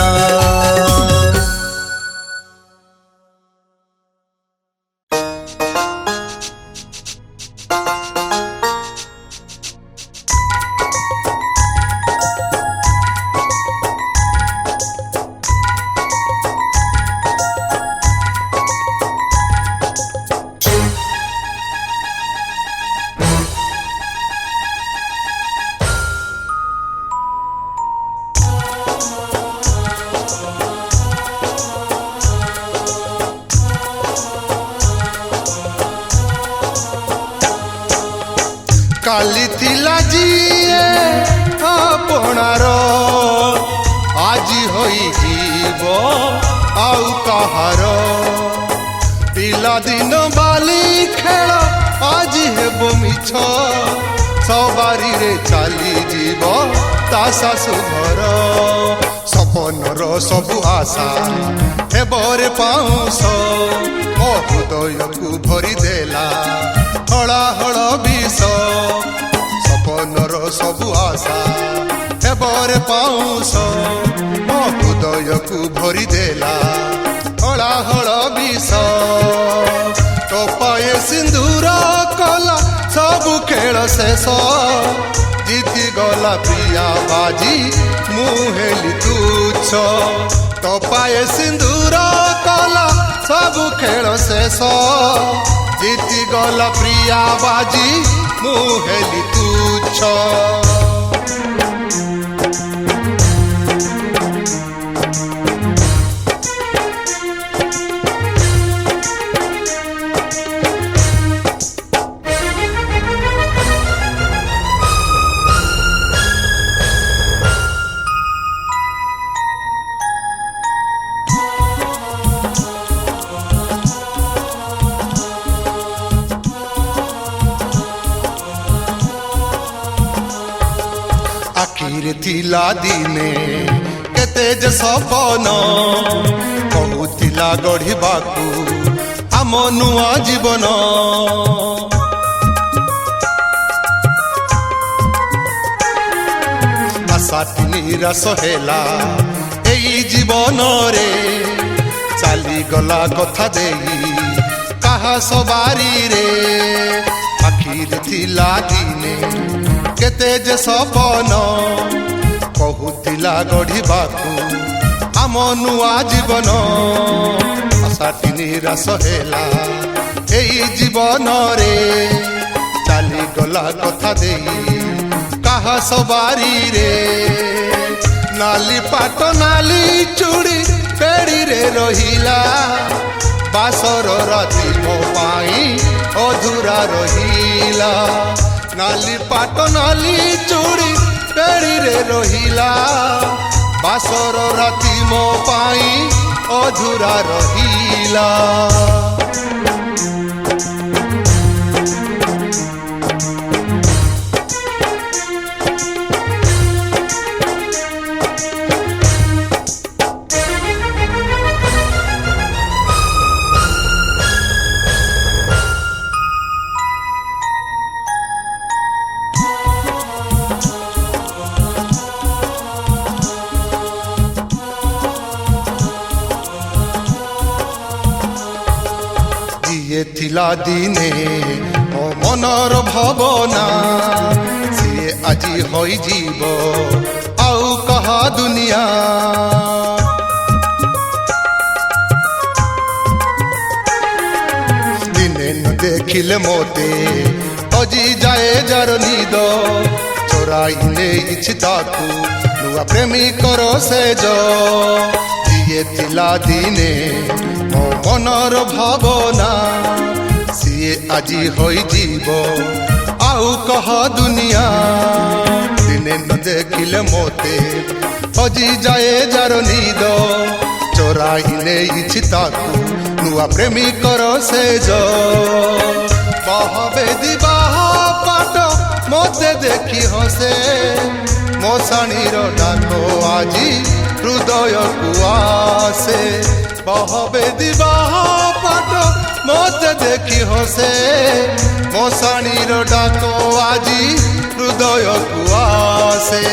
काली थिला जीए आपणार आज होई जीव आउ कहार। पिला ପିଲାଦିନ ବାଲି ଖେଳ ଆଜି ହେବ ମିଛ ସବାରିରେ ଚାଲିଯିବ ତା ଶାଶୁ ଘର ସପନର ସବୁ ଆଶା ହେବରେ ପାଉଁଶ ମୋ ହୃଦୟକୁ ଭରିଦେଲା ହଳାହଳ ବିଷ ସପନର ସବୁ ଆଶା ହେବରେ ପାଉଁଶ ମୋ ହୃଦୟକୁ ଭରିଦେଲା ହଳାହଳ ବିଷ ଟୋପାଏ ସିନ୍ଦୁର କଲା ସବୁ ଖେଳ ଶେଷ ଜିତିଗଲା ପ୍ରିୟା ବାଜି ମୁଁ ହେଲି ତୁଚ୍ଛ ଟୋପାଏ ସିନ୍ଦୁର କଲା ସବୁ ଖେଳ ଶେଷ ଜିତିଗଲା ପ୍ରିୟା ବାଜି ମୁଁ ହେଲି ତୁଚ୍ଛ ଆଖିରେ ଥିଲା ଦିନେ କେତେ ଯେ ସପନ କହୁଥିଲା ଗଢ଼ିବାକୁ ଆମ ନୂଆ ଜୀବନ ଆଶାଟି ନିରାଶ ହେଲା ଏଇ ଜୀବନରେ ଚାଲିଗଲା କଥା ଦେଇ କାହା ସବାରିରେ ଆଖିରେ ଥିଲା ଦିନେ କେତେ ଯେ ସପନ କହୁଥିଲା ଗଢ଼ିବାକୁ ଆମ ନୂଆ ଜୀବନ ଆଶାଟି ନିରାଶ ହେଲା ଏଇ ଜୀବନରେ ଚାଲିଗଲା କଥା ଦେଇ କାହା ସବାରିରେ ନାଲି ପାଟ ନାଲି ଚୁଡ଼ି ପେଡ଼ିରେ ରହିଲା ବାସର ରାତି ମୋ ପାଇଁ ଅଧୁରା ରହିଲା ନାଲି ପାଟ ନାଲି ଚୁଡ଼ି ପେଡ଼ିରେ ରହିଲା ବାସର ରାତି ମୋ ପାଇଁ ଅଧୁରା ରହିଲା ଥିଲା ଦିନେ ମୋ ମନର ଭାବନା ସିଏ ଆଜି ହୋଇଯିବ ଆଉ କାହା ଦୁନିଆ ଦିନେ ନ ଦେଖିଲେ ମୋତେ ହଜି ଯାଏ ଯାର ନିଦ ଚୋରାଇ ନେଇଛି ତାକୁ ନୂଆ ପ୍ରେମିକର ସେଜ ଯିଏ ଥିଲା ଦିନେ ମୋ ମନର ଭାବନା ସିଏ ଆଜି ହୋଇଯିବ ଆଉ କାହା ଦୁନିଆ ଦିନେ ନ ଦେଖିଲେ ମୋତେ ହଜି ଯାଏ ଯାର ନିଦ ଚୋରାଇ ନେଇଛି ତାକୁ ନୂଆ ପ୍ରେମିକର ସେଜ ବାହାବେଦି ବାହା ପାଟ ମୋତେ ଦେଖି ହସେ ମଶାଣୀର ଡାକ ଆଜି ହୃଦୟକୁ ଆସେ ବାହାବେଦି ବାହା ପାଟ ମୋତେ ଦେଖି ହସେ ମଶାଣୀର ଡାକ ଆଜି ହୃଦୟକୁ ଆସେ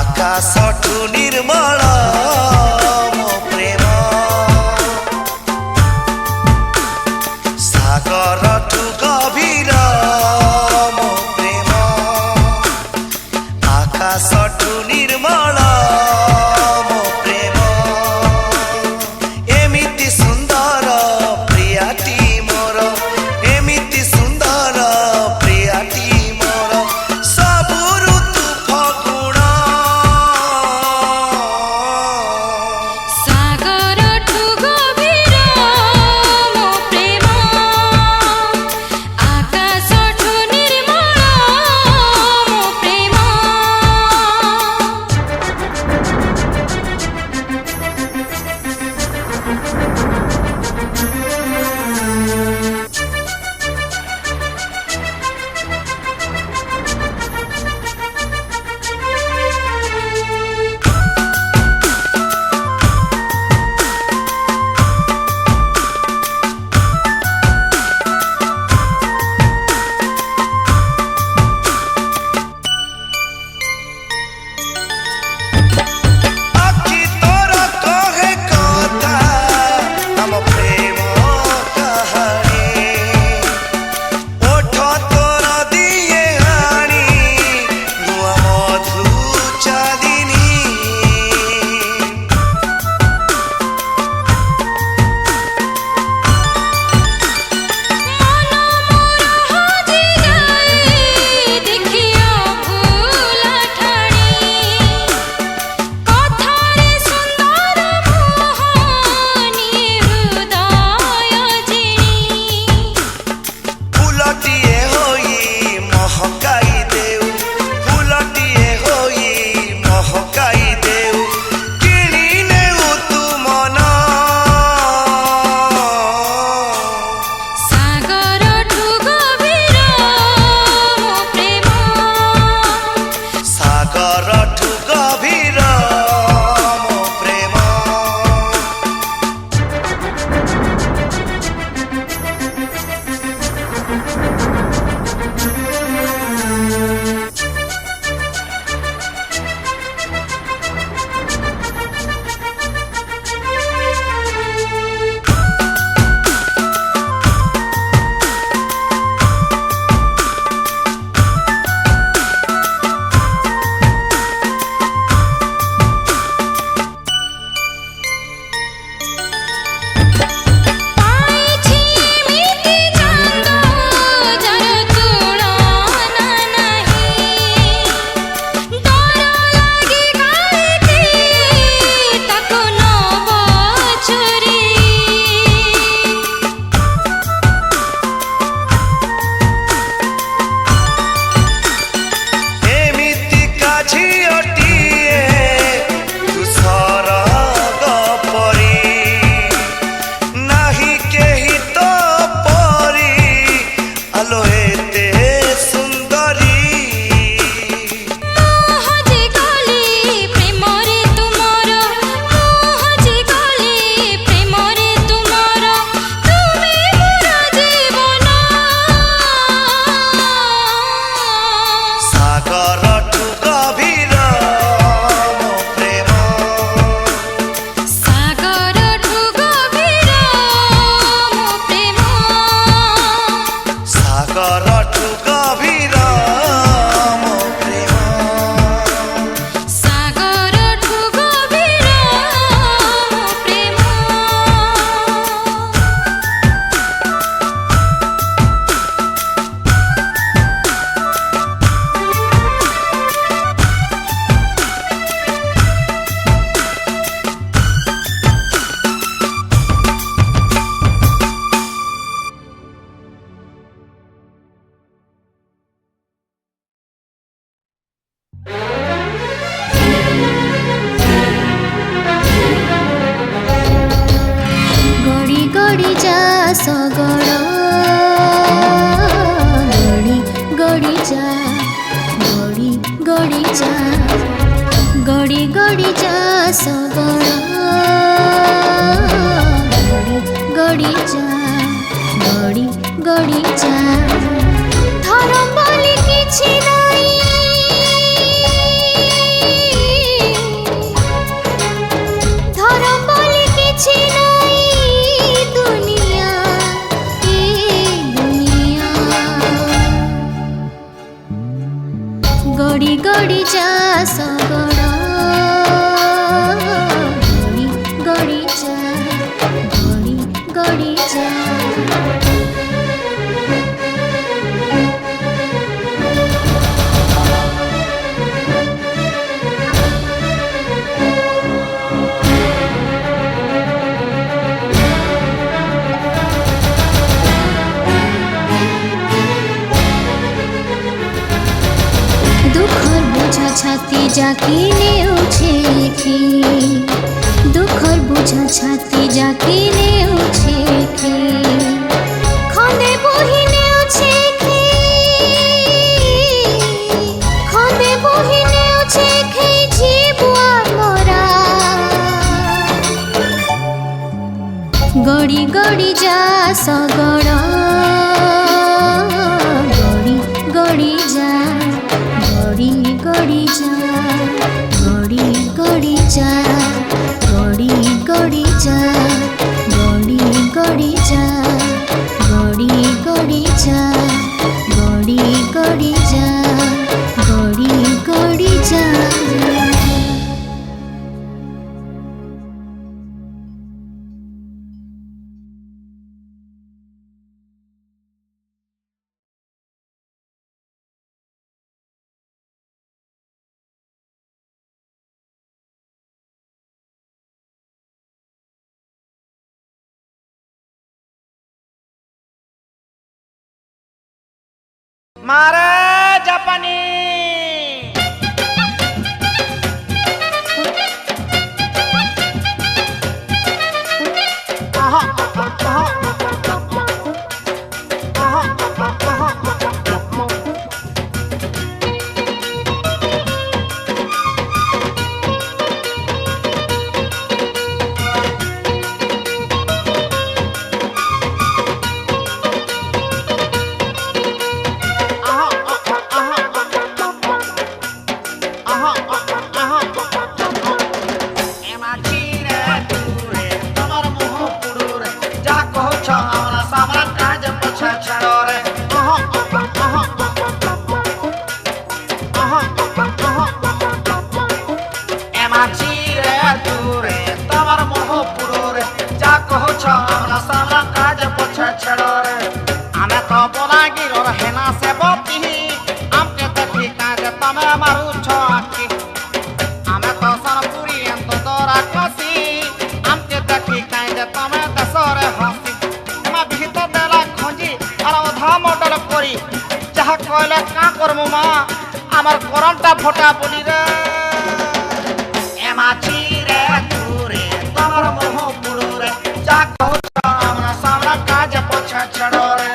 ଆକାଶଠୁ ନିର୍ମଳ ମୋ ପ୍ରେମ ସାଗରଠୁ ଗଭୀର ମୋ ପ୍ରେମ ଆକାଶଠୁ ନିର୍ମଳ ମୋ ପ୍ରେମ ଏମିତି ସୁନ୍ଦର ପ୍ରିୟାଟି ମୋର ଏମିତି ସୁନ୍ଦର ପ୍ରିୟାଟି ମୋର ସବୁ ଋତୁ ଫଗୁଣ ସାଗରଠୁ ଗଭୀର ମୋ ପ୍ରେମ ଆକାଶଠୁ ନିର୍ମଳ ମୋ ପ୍ରେମ ଆଖି ତୋର କହେ କଥା ଆମ ପ୍ରେମ କାହାଣୀ ଓଠ ତୋର ଦିଏ ହାଣି ନୂଆ ମଧୁ ଚାଲିନି ମନ ମୋର ହଜି ଯାଏ ଦେଖିଆ ଭୁଲା ଠାଣି କଥାରେ ସୁନ୍ଦର ମୋହନି ହୃଦୟ ଜିଣି ଫୁଲଟିଏ ହୋଇ ମହକାଇ ଦେଉ ଫୁଲଟିଏ ହୋଇ ମହକାଇ ଦେଉ କିଣି ନେଉ ତୁ ମନ ସାଗରଠୁ ଗଭୀର ମୋ ପ୍ରେମ ସାଗରଠୁ ଗଭୀର ମୋ ପ୍ରେମ ପାଇଛି ଏମିତି ଚାନ୍ଦ ଯାର ତୁଳନା ନାହିଁ ଡର ଲାଗି କାହିଁକି ତାକୁ ନବ ଚୋରି ଏମିତିକା ଝିଅଟିଏ ତୁ ସରଗ ପରି ନାହିଁ କେହି ତ ପରି ଆଲୋ ଏତେ ସୁନ୍ଦରୀ ହଜି ଗଲି ପ୍ରେମରେ ତୁମର ହଜି ଗଲି ପ୍ରେମରେ ତୁମର ତୁମେ ମୋର ଜୀବନ ସାଗରଠୁ ଗଭୀର ମୋ ପ୍ରେମ ସାଗରଠୁ ଗଭୀର ମୋ ପ୍ରେମ ସାଗରଠୁ ଗଭୀର ମୋ ପ୍ରେମ ସାଗରଠୁ ଗଭୀର ମୋ ପ୍ରେମ ଗଡ଼ି ଗଡ଼ି ଯା ଶଗଡ଼ ଗଡ଼ି ଗଡ଼ି ଯା ଗଡ଼ି ଗଡ଼ି ଯା ଗଡ଼ି ଗଡ଼ି ଯା ଶଗଡ଼ ଗଡ଼ି ଗଡ଼ି ଯା ଗଡ଼ି ଗଡ଼ି ଯା ଧରମ ବୋଲି କିଛି ନାହିଁ जाके नेउछे खी दुखर बुझा छाती जाके नेउछे खी खंदे बही नेउछे खी खंदे बही नेउछे खी जीबुआ मोरा गड़ी गड़ी जा सगड़ गड़ी गड़ी जा गड़ी गड़ी जा गड़ी गड़ी जा गड़ी गड़ी जा गड़ी गड़ी जा गड़ी गड़ी जा गड़ी गड़ी जा गड़ी गड़ी जा मारे जापानी আমার করমটা ফোটা বলি রে এমাছি রে তুরে তোমার মোহ পুরো রে যা কহছ আমরা সামরা কাজ পছা ছড়ো রে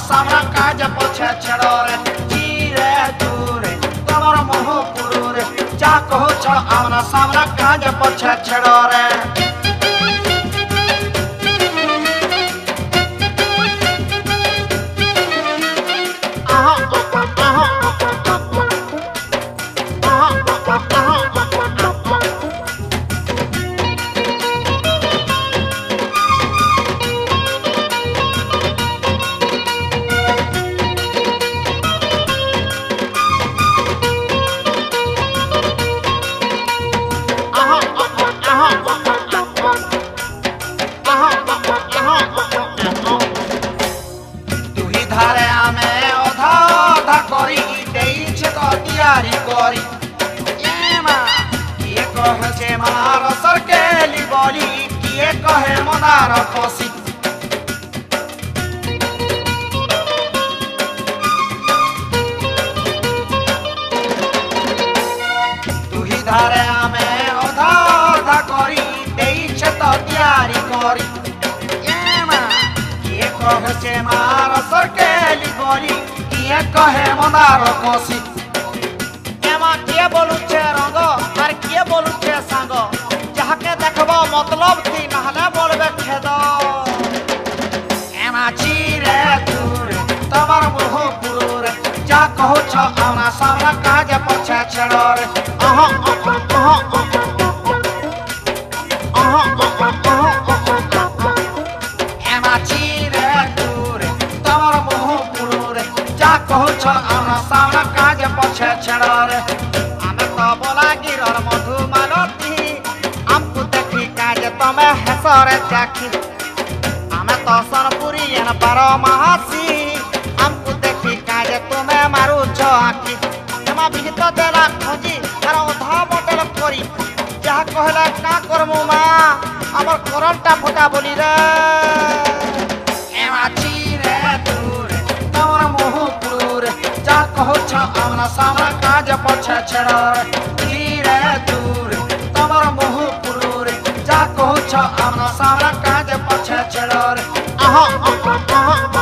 सामना काज पछे छड़ो रे जीरे दूरे तमर मोह पुरो रे जा कहो छ आमना सामना काज पछे छड़ो रे बसिचे मार सरकेली गली किए कहे मनार कसी एमा किए बोलुचे रंग और किए बोलुचे सांग जाके देखबो मतलब थी नहले बोलबे खेद एमा चिरे दूर तमर मुह पुर जा कहो छ आना सामना काज पछे छड़र आहा एमा चिरे दूर तमर मुह पुर जा कहो छ आना सामना काज पछे छड़र आमे तो बोला गिरर मधु मालती हमको देखी काज तमे हसरे देखी आमे तो सनपुरी एन बारो महासी हमको देखी काज तुमे मारू छ आखी एमा बिहित देला खोजी तार अधा मडल करी जहा कहला का करमु मा हमर करंटा फटा बोली रे एमा चिरे दूर तमर मुह पुर जा कहो छ आमना सामना काज पछे छड़र चिरे दूर तमर मुह पुर जा कहो छ आमना सामना काज पछे छड़र आहा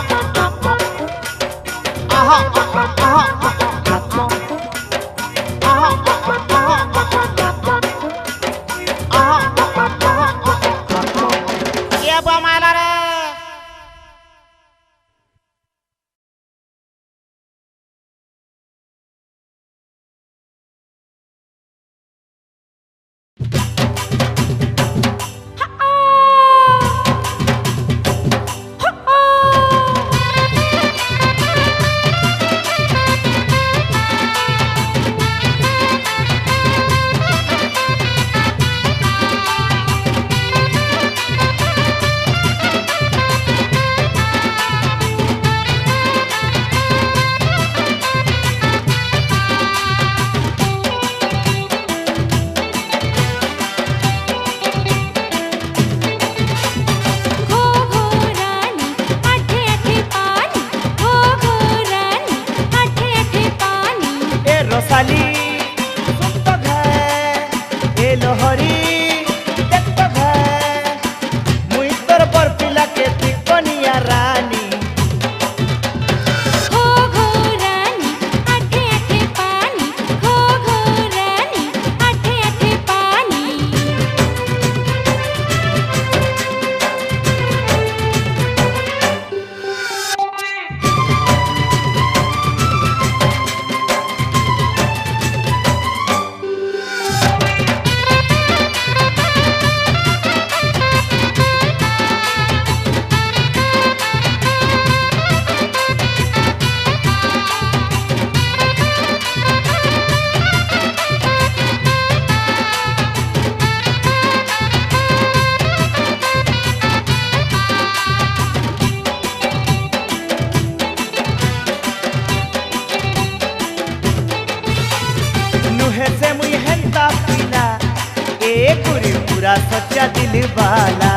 सच्चा दिल वाला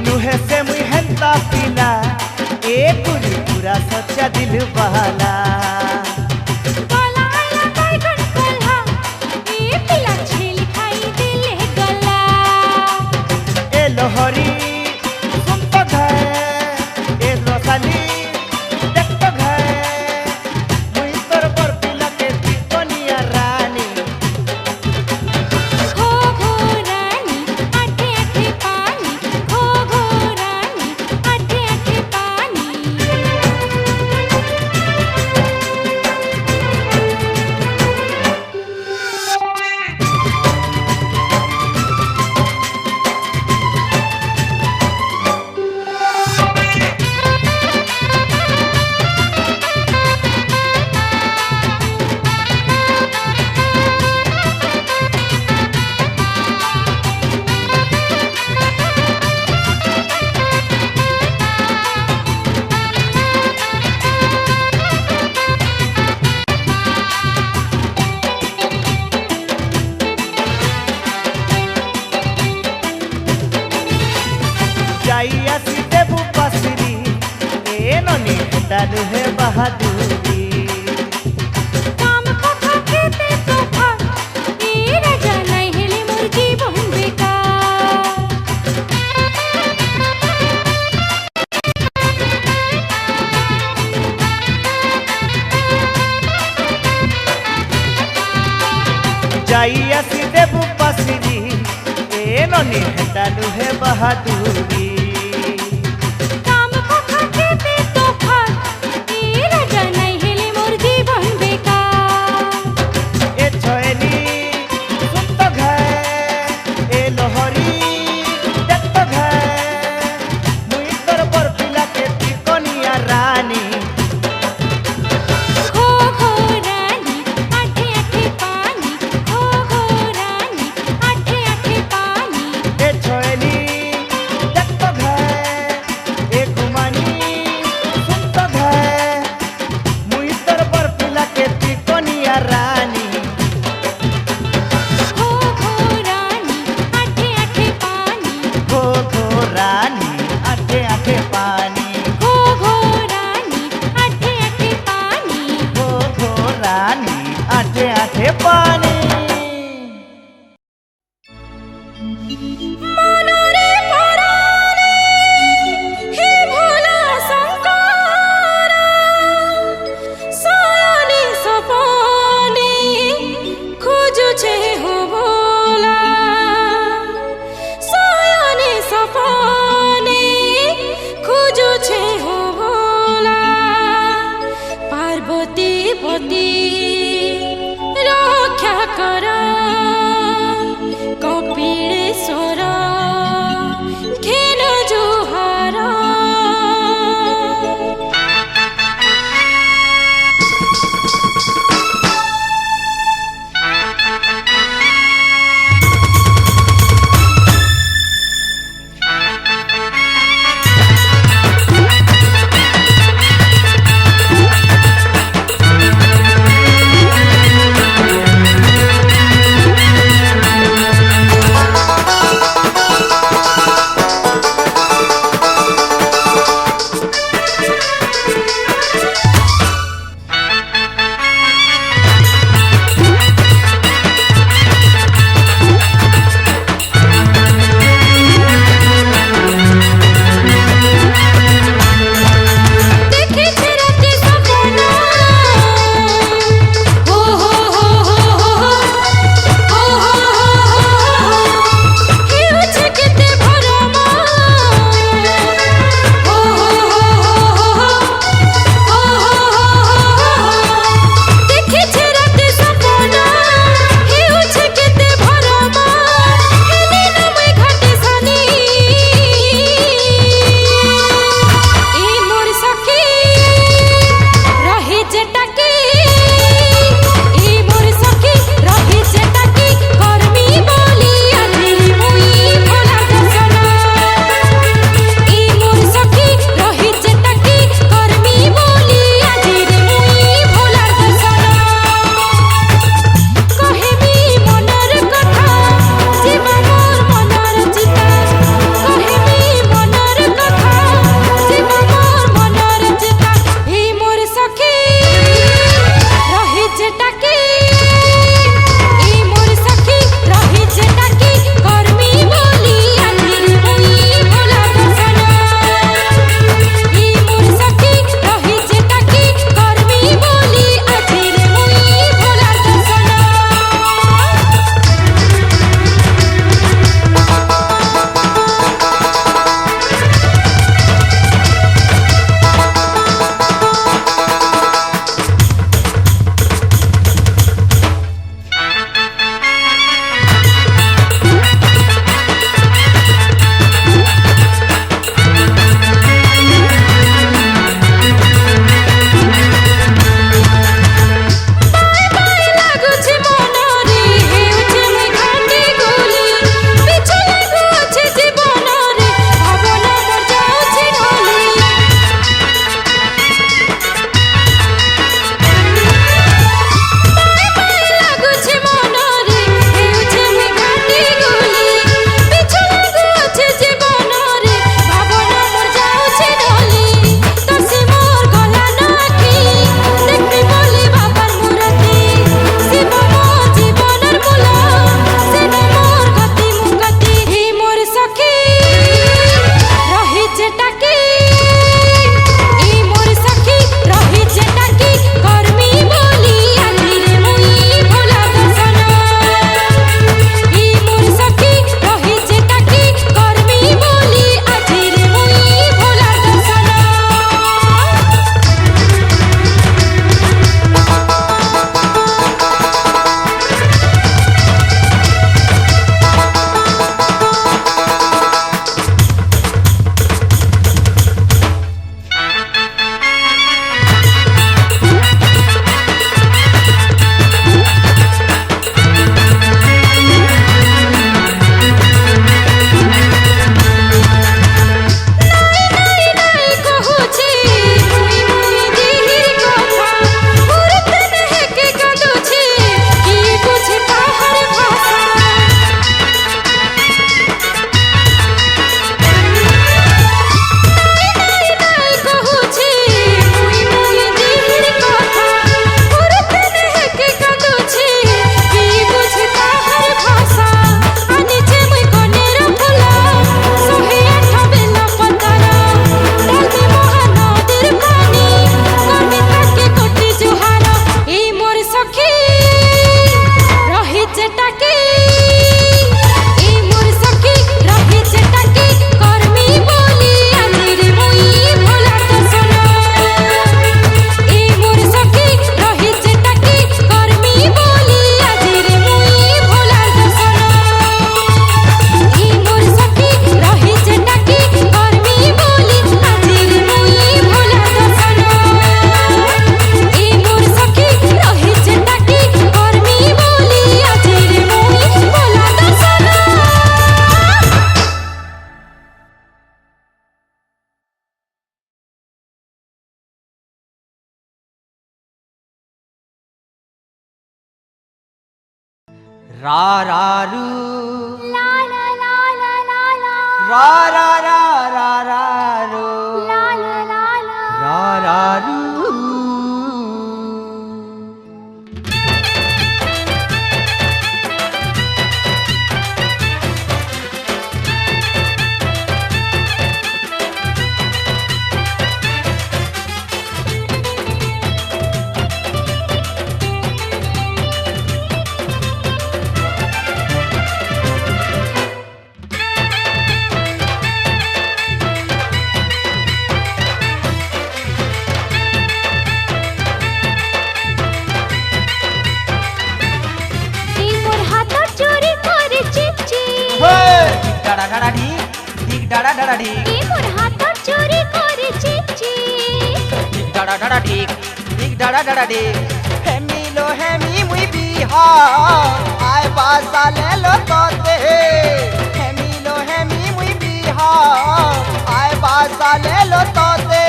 नुहे से मुई हेंता पीला ए पूरा सच्चा दिल वाला हरी संपद है ए रसाली देखत है मुई तोर पर पिला के दीपनिया रानी हो रानी आठे आठे पानी हो रानी आठे आठे पानी हेता नुहे बहादुरी काम कथा केते तोफा ए राजा নাই হেলে মোর জীবন বেকার जाई आसी देबु पासिरी ए ननी हेता नुहे बहादुरी काम कथा केते तोफा ए राजा নাই হেলে মোর জীবন বেকার ए छोएली सुत घाय ए लोहरी देखत घाय मुई तोर पर पिला के तिकोनिया रानी खो खो रानी आठे आठे पानी खो खो रानी आठे आठे पानी ए छोएली देखत घाय ए गुमानी सुत घाय मुई तोर पर पिला के तिकोनिया रानी खो खो रानी आठे आठे पानी खो खो रानी आठे आठे पानी खो खो रानी आठे आठे पानी खो खो रानी आठे आठे पानी মনরে পরাণে হে ভোলা শঙ্কর সয়নে সপনে খুঁজুছে হো ভোলা সয়নে সপনে খুঁজুছে হো ভোলা পার্বতী পতি রক্ষা রা রা রু লা লা লা লা লা লা রা রা রা রা রা রু লা লা লা লা রা রা রু এই মোর হাত চুরি করে চিচি ডাড়া ডাড়া ঢিক ঢিক ডাড়া ডাড়া ঢিক এই মোর হাত চুরি করে চিচি ঢিক ডাড়া ডাড়া ঢিক ঢিক ডাড়া ডাড়া ঢিক হেমিলো হেমি মুই বিহার আয় বাসালে লোকতে হেমিলো হেমি মুই বিহার আয় বাসালে লোকতে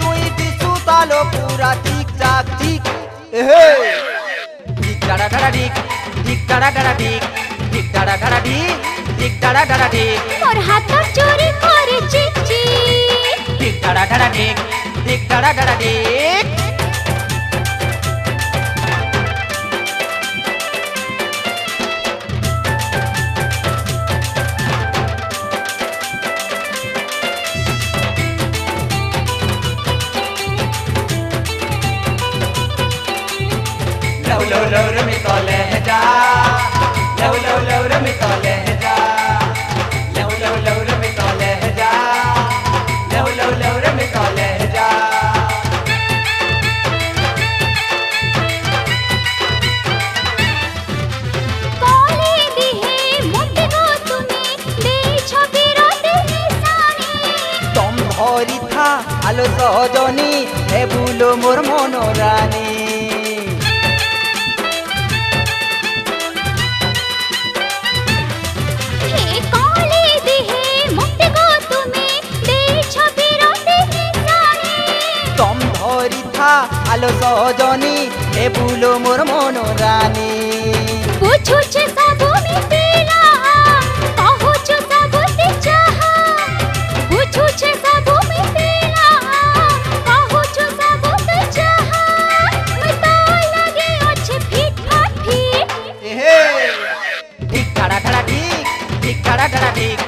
তুই দিসু তালো পুরা ঠিক চাক ঠিক এহে ঢিক ডাড়া ডাড়া ঢিক ঢিক ডাড়া ডাড়া ঢিক ঢিক ডাড়া ডাড়া ঢিক ঢিক ডাড়া ডাড়া ঢিক মোর হাত চুরি করে চিচি ঢিক ডাড়া ডাড়া ঢিক ঢিক ডাড়া ডাড়া ঢিক लव लव लव रमी तो लहजा लव लव लव रमी तो लहजा लव लव लव रमी तो लहजा लव लव लव रमी तो लहजा বলে দিহে মুক্তি গো তুমি দেইছ বিরতে নিশানি तुम धरी था आलो सहजनी हे भूलो मोर मनोरानी হে কলে দিহে মুক্তি গো তুমি দেইছ বিরতে নিশানি तुम धरी था आलो सहजनी हे भूलो मोर मनोरानी বুঝুছে সব মিটিলা কহুছ সব তে চাহা বুঝুছে সব মিটিলা কহুছ সব তে চাহা মই তো লাগে আছে ফিট ফাট ফিট এহে ঢিক ডাড়া ডাড়া ঢিক ঢিক ডাড়া ডাড়া ঢিক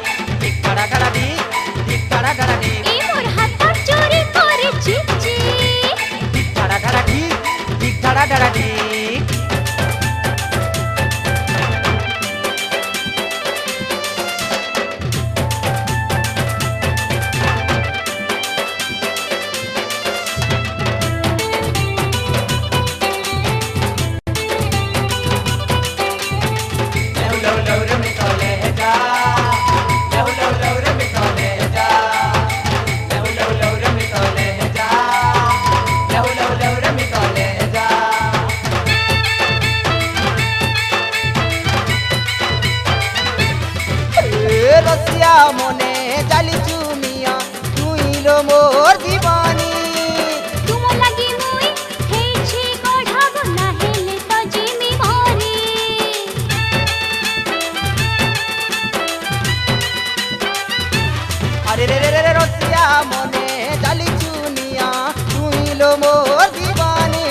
ঢিক ডাড়া ডাড়া ঢিক ঢিক ডাড়া ডাড়া ঢিক এই মোর হাত চুরি করে চিচি ঢিক ডাড়া ডাড়া ঢিক ঢিক ডাড়া ডাড়া ঢিক लव लव लव रमी तो लहजा लव लव लव रमी तो लहजा लव लव लव रमी तो लहजा लव लव लव रमी तो लहजा रसिया मने जाली चुमिया तुइलो मोर दीवानी तुम लगी मुई हेछि गढ़ब ना हेले तो जिमी मोरी अरे रे रे रे रे रसिया मने जाली चुनिया तुइलो मोर दीवानी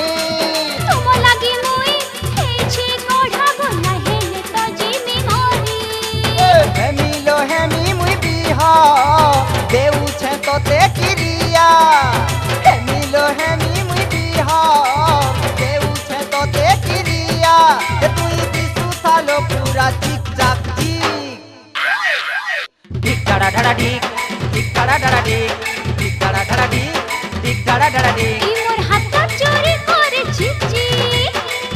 तुम लगी मुई हेछि गढ़ब ना हेले तो जिमी मोरी हेमिलो हेमी मुई बिहा देउ छे तोते किरिया हेमिलो हेमी मुई बिहा देउ छे तोते किरिया तुई दिसु सालो पूरा चिक चाक चिक ढिक डाड़ा डाड़ा ढिक ढिक डाड़ा डाड़ा ढिक ढिक डाड़ा डाड़ा ढिक ढिक डाड़ा डाड़ा ढिक এই মোর হাত চুরি করে চিচি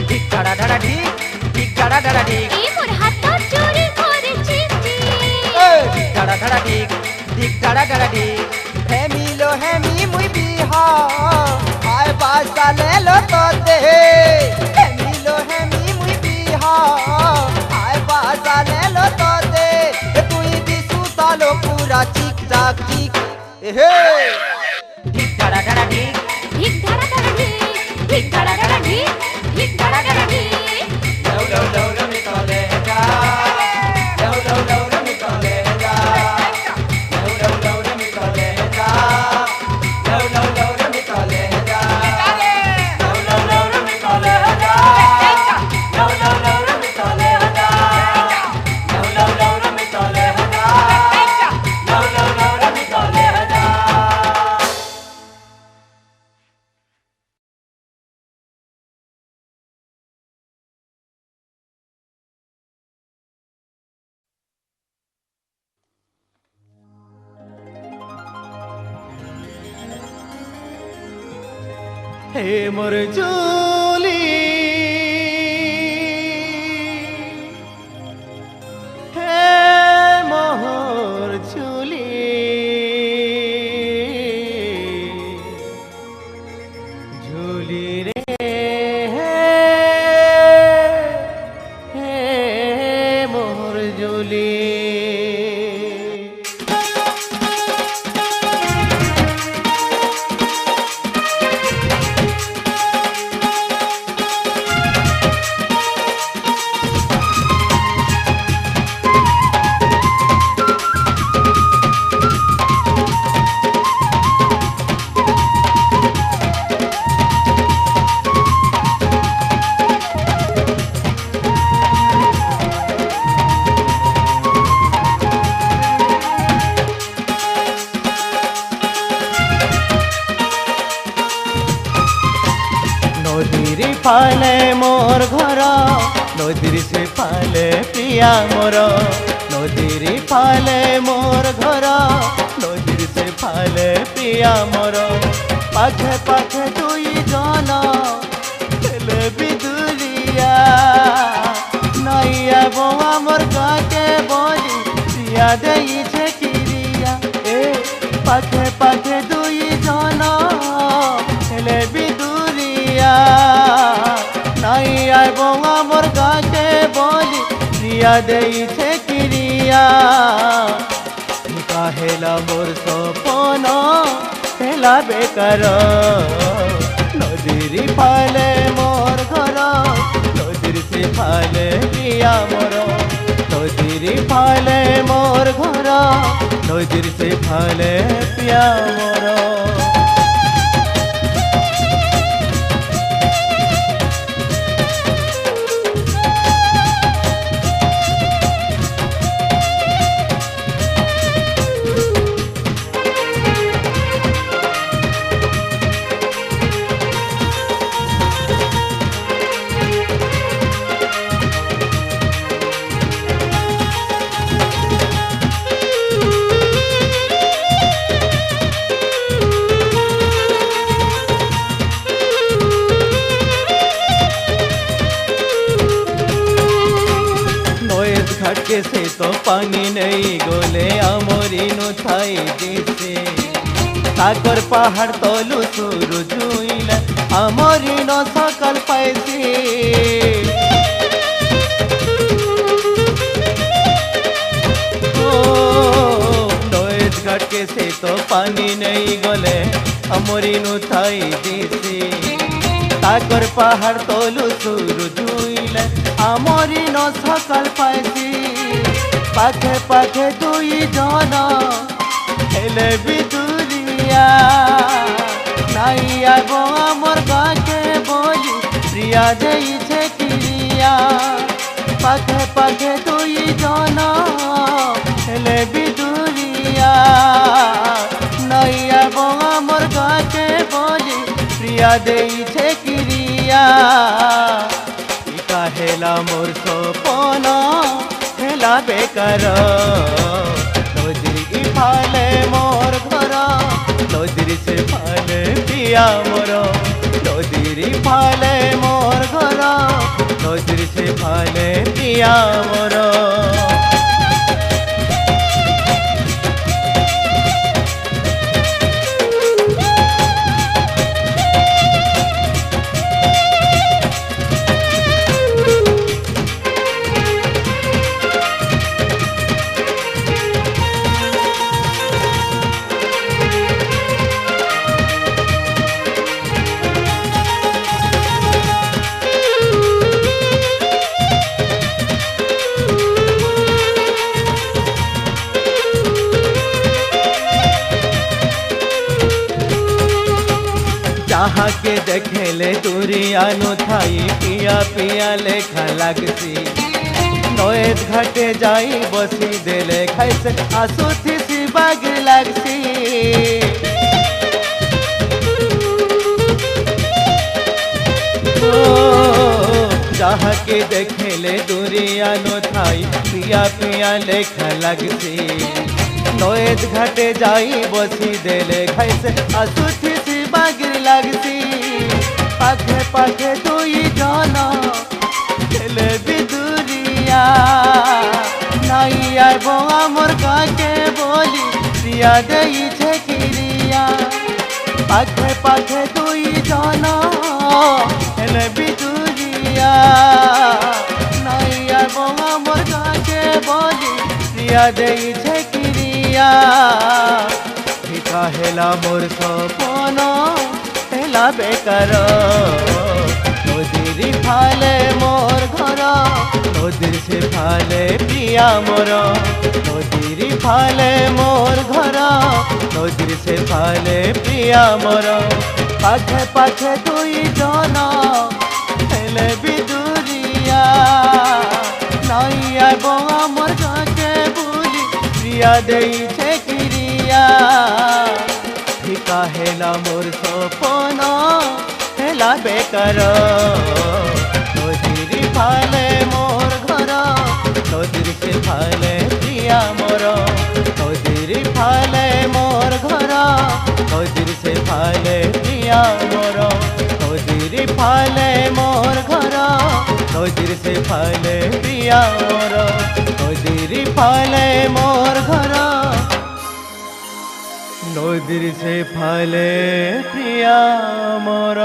ढिक डाड़ा डाड़ा ढिक ढिक डाड़ा डाड़ा ढिक এই মোর হাত চুরি করে চিচি ढिक डाड़ा डाड़ा ढिक ढिक डाड़ा डाड़ा ढिक हेमिलो हेमी मुई बिहा आय बासाले लो तोते हेमिलो हेमी मुई बिहा आय बासाले लो तोते तुई दिसु तालो पूरा चिक चाक चिक एहे ढिक डाड़ा डाड़ा ढिक ढिक धाड़ा धाड़ा ढिक ढिक धाड़ा धाड़ा ढिक ढिक धाड़ा धाड़ा ढिक लव लव लव रमी तोले হে মোর জুলি হে মোর জুলি ঝুলি রে হে মোর জুলি নদীর ফালে মোর ঘর নদীর সে ফালে প্রিয়া মোর নদীর ফালে মোর ঘর নদীর সে ফালে প্রিয়া মোর পাখে পাখে দুই জন হেলে বিদুরিয়া নাইয়া বৌয়া মোর গাকে বলি প্রিয়া দেইছে কিরিয়া এ পাখে পাখে দুই জন হেলে বিদুরিয়া নাই আইব আমার গাকে বলি প্রিয়া দেইছে কিরিয়া কাহেলা মোর সপন হেলা বেকার নদীর ফালে মোর ঘর নদীর সে ফালে প্রিয়া মোর নদীর ফালে মোর ঘর নদীর সে ফালে প্রিয়া মোর घाटे से तो पानी नहीं गोले आमरी नु थाई दिसे सागर पहाड़ तलु सुरु जुइला आमरी न सकल पाइसी घाटे से तो पानी नहीं गोले आमरी नु थाई दिसे सागर पहाड़ तलु सुरु जुइला आमरी न सकल पाइसी पाखे पाखे दुई जन हेले बिदुरिया नाई आगो आमर गाके बोली प्रिया देइছে किरिया पाखे पाखे दुई जन हेले बिदुरिया नाई आगो आमर गाके बोली प्रिया देइছে किरिया हेला मोर सपन हेला बेकार नदीर फाले मोर घर नदीर से फाले प्रिया मोर नदीर फाले मोर घर नदीर से फाले प्रिया मोर जहाँ के देखेले दूरिया नु थाई पिया पिया लेखा लगसी नोएत घाटे जाई बसी देले खाइसे आसुथी सी बाग लगसी जहाँ के देखेले दूरिया नु थाई पिया पिया लेखा लगसी नोएत घाटे जाई बसी देले खाइसे आसुथी सी बाग लगसी পাখে পাখে দুই জন হেলে বিদুরিয়া নাই আইব আমার কাকে বলি প্রিয়া দেইছে কিরিয়া পাখে পাখে দুই জন হেলে বিদুরিয়া নাই আইব আমার কাকে বলি প্রিয়া দেইছে কিরিয়া ফিকা হেলা মোর সপন হেলা বেকার নদীর ফালে মোর ঘর নদীর সে ফালে প্রিয়া মোর নদীর ফালে মোর ঘর নদীর সে ফালে প্রিয়া মোর পাখে পাখে দুই জন হেলে বিদুরিয়া নাই আইব আমার কাছে বলি প্রিয়া দেইছে কিরিয়া ফিকা হেলা মোর সপন হেলা বেকার নদীর ফালে মোর ঘর নদীর সে ফালে প্রিয়া মোর নদীর ফালে মোর ঘর নদীর সে ফালে প্রিয়া মোর নদীর ফালে মোর ঘর নদীর সে ফালে প্রিয়া মোর নদীর ফালে মোর ঘর নদীর সে ফালে প্রিয়া মোর।